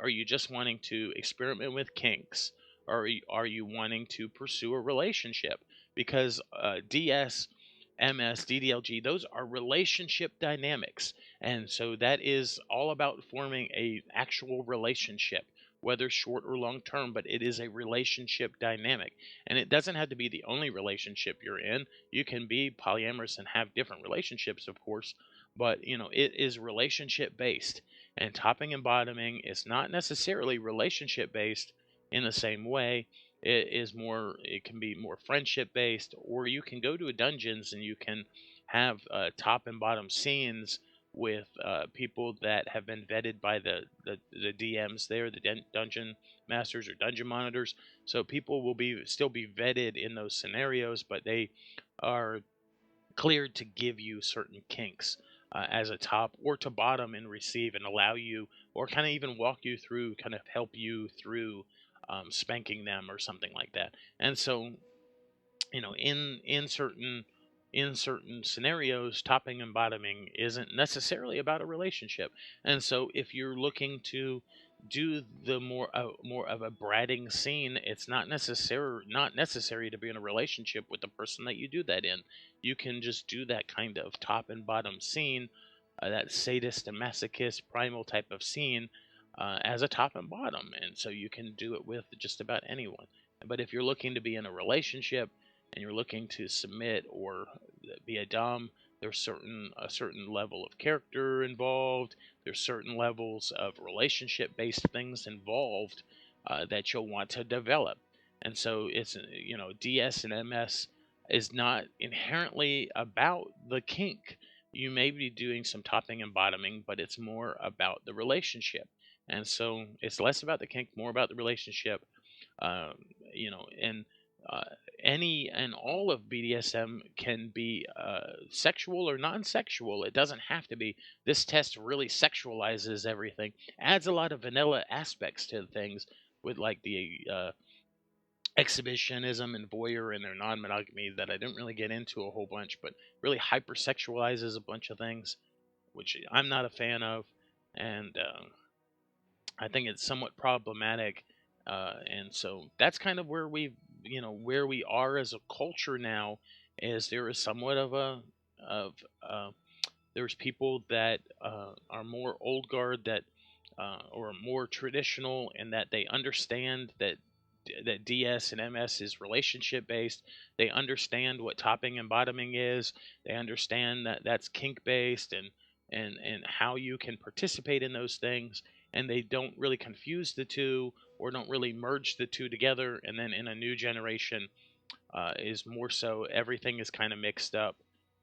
Are you just wanting to experiment with kinks? Or are you wanting to pursue a relationship? Because DS, MS, DDLG, those are relationship dynamics, and so that is all about forming a actual relationship, whether short or long term, but it is a relationship dynamic. And it doesn't have to be the only relationship you're in. You can be polyamorous and have different relationships, of course, but it is relationship based. And topping and bottoming is not necessarily relationship based in the same way. It can be more friendship based, or you can go to a dungeons and you can have top and bottom scenes with people that have been vetted by the DMs there, the dungeon masters or dungeon monitors. So people will still be vetted in those scenarios, but they are cleared to give you certain kinks as a top or to bottom and receive, and allow you, or kind of even walk you through, kind of help you through spanking them or something like that. And so in certain scenarios, topping and bottoming isn't necessarily about a relationship. And so if you're looking to do the more of a bratting scene, it's not necessary to be in a relationship with the person that you do that in. You can just do that kind of top and bottom scene, that sadist and masochist primal type of scene, as a top and bottom, and so you can do it with just about anyone. But if you're looking to be in a relationship and you're looking to submit or be a dom, there's a certain level of character involved. There's certain levels of relationship based things involved that you'll want to develop. And so it's DS and MS is not inherently about the kink. You may be doing some topping and bottoming, but it's more about the relationship. And so it's less about the kink, more about the relationship. um, and uh, any and all of BDSM can be sexual or non-sexual. It doesn't have to be. This test really sexualizes everything, adds a lot of vanilla aspects to things, with like the exhibitionism and voyeur and their non-monogamy that I didn't really get into a whole bunch, but really hypersexualizes a bunch of things, which I'm not a fan of. And I think it's somewhat problematic. And so that's kind of where we are as a culture now. Is there is somewhat of there's people that are more old guard, that or more traditional, and that they understand that DS and MS is relationship based. They understand what topping and bottoming is. They understand that that's kink based, and how you can participate in those things, and they don't really confuse the two or don't really merge the two together. And then in a new generation, is more so everything is kind of mixed up,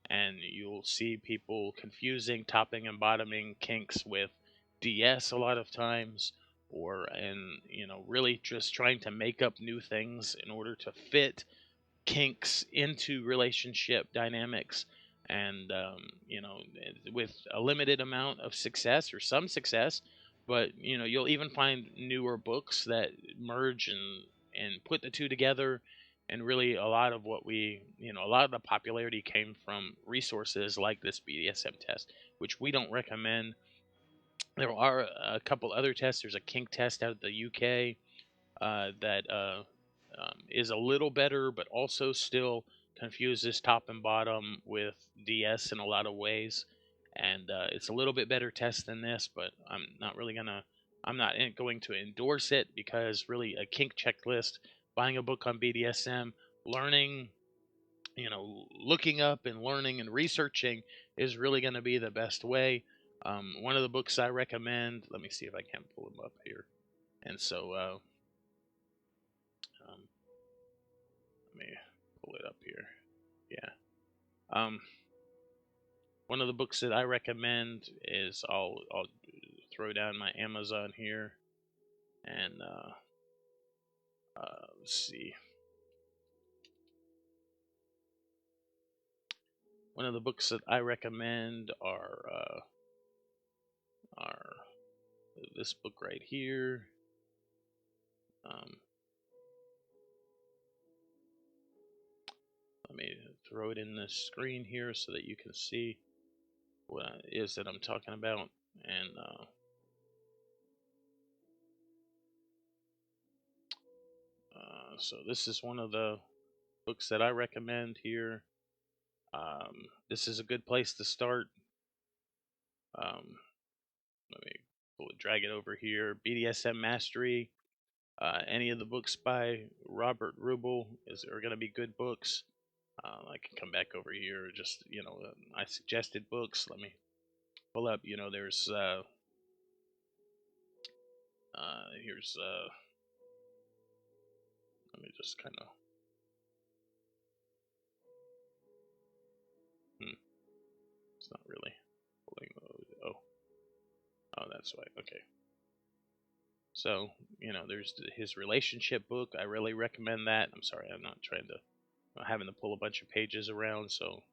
and you'll see people confusing topping and bottoming kinks with DS a lot of times, or and really just trying to make up new things in order to fit kinks into relationship dynamics. And with a limited amount of success or some success, but you'll even find newer books that merge and put the two together. And really, a lot of what a lot of the popularity came from resources like this BDSM test, which we don't recommend. There are a couple other tests. There's a kink test out of the UK that is a little better, but also still confuses top and bottom with DS in a lot of ways. And it's a little bit better test than this, but I'm not going to endorse it, because really a kink checklist, buying a book on BDSM, learning, looking up and learning and researching is really going to be the best way. One of the books I recommend, let me see if I can pull them up here. And so, um, let me pull it up here. Yeah. Um, One of the books that I recommend is I'll throw down my Amazon here, and let's see. One of the books that I recommend are this book right here. Um, Let me throw it in the screen here so that you can see what it is that I'm talking about. And so this is one of the books that I recommend here. This is a good place to start. Um, Let me drag it over here. BDSM Mastery. Any of the books by Robert Rubel are going to be good books. I can come back over here. Just I suggested books. Let me pull up. There's here's let me just kind of. It's not really pulling those. Oh, that's why. Okay. So there's his relationship book. I really recommend that. I'm sorry, I'm not trying to. I'm having to pull a bunch of pages around. So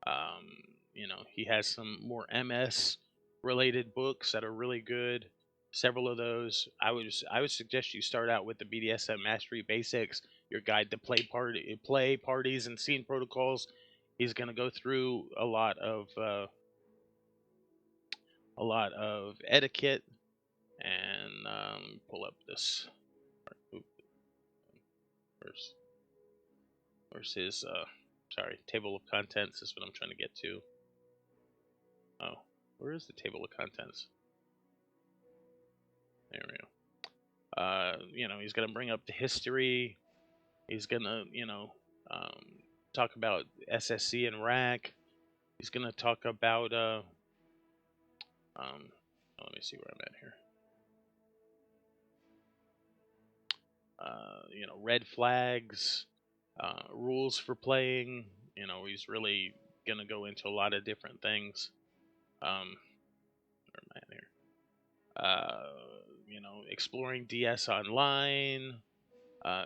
um, he has some more MS related books that are really good. Several of those. I would suggest you start out with the BDSM Mastery Basics, your guide to play parties and scene protocols. He's going to go through a lot of etiquette, and pull up this. Where's where's his sorry, table of contents is what I'm trying to get to. Oh, where is the table of contents? There we go. He's gonna bring up the history. He's gonna um, talk about SSC and rack. He's gonna talk about um, let me see where I'm at here. Red flags, rules for playing. He's really gonna go into a lot of different things. Where am I at here? Exploring DS online, uh,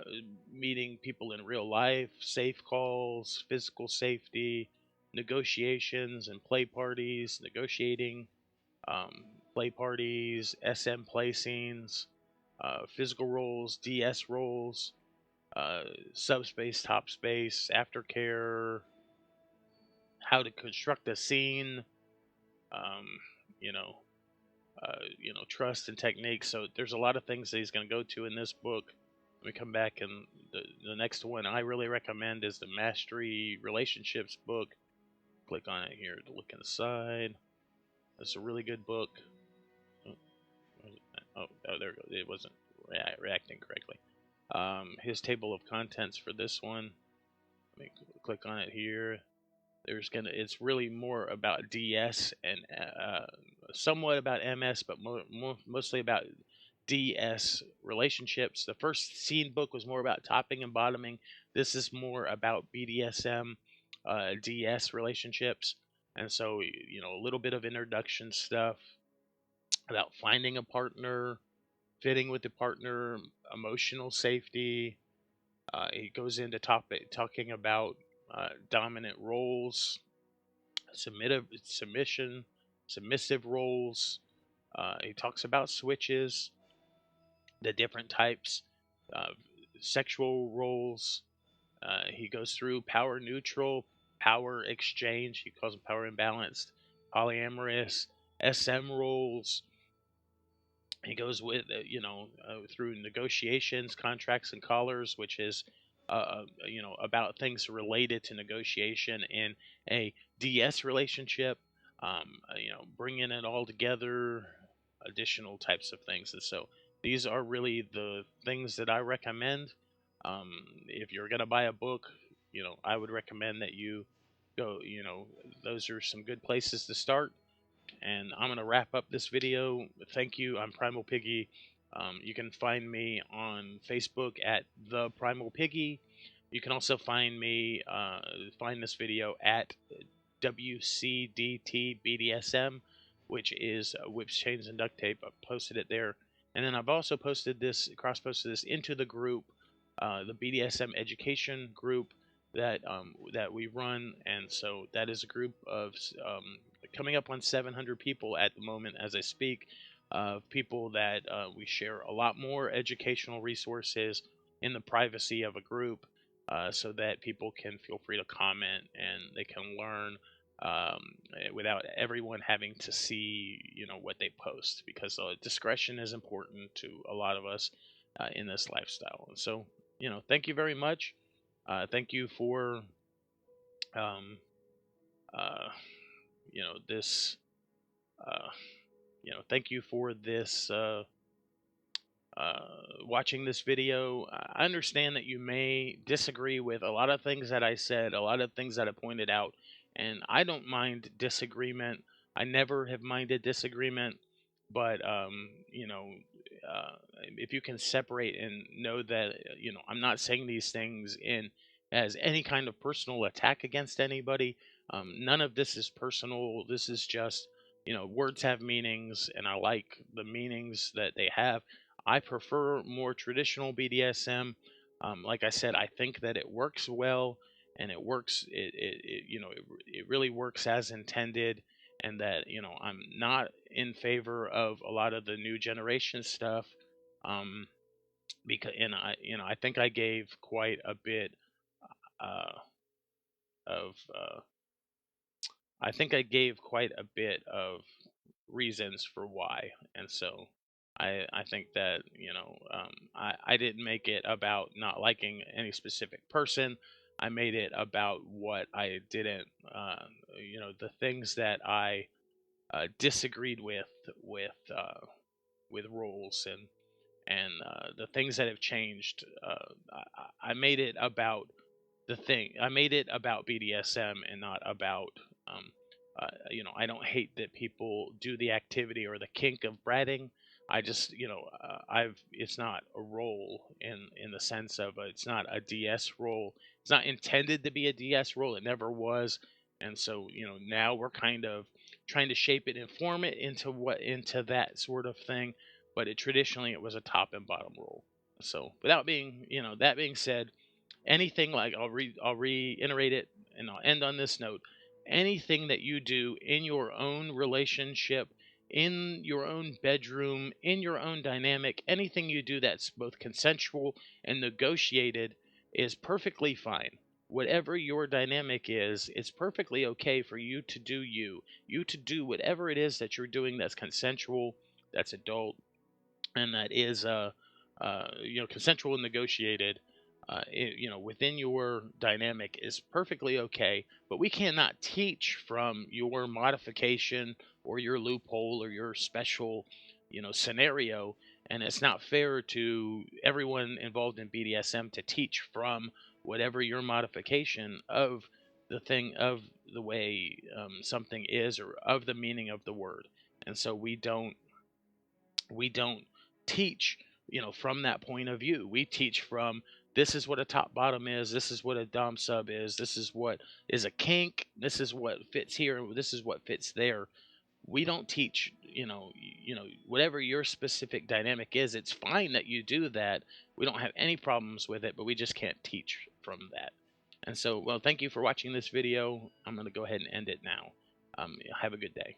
meeting people in real life, safe calls, physical safety, negotiations and play parties, negotiating, play parties, SM play scenes, physical roles, DS roles, uh, subspace, top space, aftercare, how to construct a scene, um, you know, trust and techniques. So there's a lot of things that he's going to go to in this book. Let me come back, and the next one I really recommend is the Mastery Relationships book. Click on it here to look inside. It's a really good book. Oh, there we go. It wasn't reacting correctly. His table of contents for this one. Let me click on it here. It's really more about DS and somewhat about MS, but mostly about DS relationships. The first scene book was more about topping and bottoming. This is more about BDSM, DS relationships, and so a little bit of introduction stuff about finding a partner, fitting with the partner, emotional safety. He goes into talking about dominant roles, submissive roles. He talks about switches, the different types of sexual roles. He goes through power neutral, power exchange. He calls them power imbalanced, polyamorous, SM roles. He goes with through negotiations, contracts, and collars, which is about things related to negotiation in a DS relationship. Bringing it all together, additional types of things, and so these are really the things that I recommend. If you're gonna buy a book, I would recommend that you go. Those are some good places to start, and I'm going to wrap up this video. Thank you. I'm Primal Piggy. You can find me on Facebook at the Primal Piggy. You can also find this video at WCDT BDSM, which is Whips, Chains, and Duct Tape. I've posted it there. And then I've also cross posted this into the group, the BDSM education group that we run. And so that is a group of coming up on 700 people at the moment as I speak, of people that we share a lot more educational resources in the privacy of a group, so that people can feel free to comment and they can learn, without everyone having to see what they post, because discretion is important to a lot of us in this lifestyle. And so thank you very much. Thank you for um, uh, this uh, thank you for this watching this video. I understand that you may disagree with a lot of things that I said, a lot of things that I pointed out, and I don't mind disagreement. I never have minded disagreement, but if you can separate and know that I'm not saying these things in as any kind of personal attack against anybody. None of this is personal. This is just words have meanings, and I like the meanings that they have. I prefer more traditional BDSM. Like I said, I think that it works well, and it works. It really works as intended, and that I'm not in favor of a lot of the new generation stuff. Um, because I think I gave quite a bit uh, of I think I gave quite a bit of reasons for why, and so I think that I didn't make it about not liking any specific person. I made it about what I didn't, the things that I disagreed with rules and the things that have changed. I made it about I made it about BDSM and not about, I don't hate that people do the activity or the kink of bratting. I just, it's not a role in the sense of it's not a DS role. It's not intended to be a DS role. It never was. And so, now we're kind of trying to shape it and form it into that sort of thing. But traditionally it was a top and bottom role. So without being, that being said, anything like I'll reiterate it and I'll end on this note. Anything that you do in your own relationship, in your own bedroom, in your own dynamic, anything you do that's both consensual and negotiated is perfectly fine. Whatever your dynamic is, it's perfectly okay for you to do you to do whatever it is that you're doing that's consensual, that's adult, and that is consensual and negotiated, within your dynamic is perfectly okay. But we cannot teach from your modification or your loophole or your special scenario, and it's not fair to everyone involved in BDSM to teach from whatever your modification of the thing of the way something is, or of the meaning of the word. And so we don't teach, from that point of view. We teach from, this is what a top bottom is, this is what a dom sub is, this is what is a kink, this is what fits here, this is what fits there. We don't teach, whatever your specific dynamic is. It's fine that you do that. We don't have any problems with it, but we just can't teach from that. And so, well, thank you for watching this video. I'm going to go ahead and end it now. Have a good day.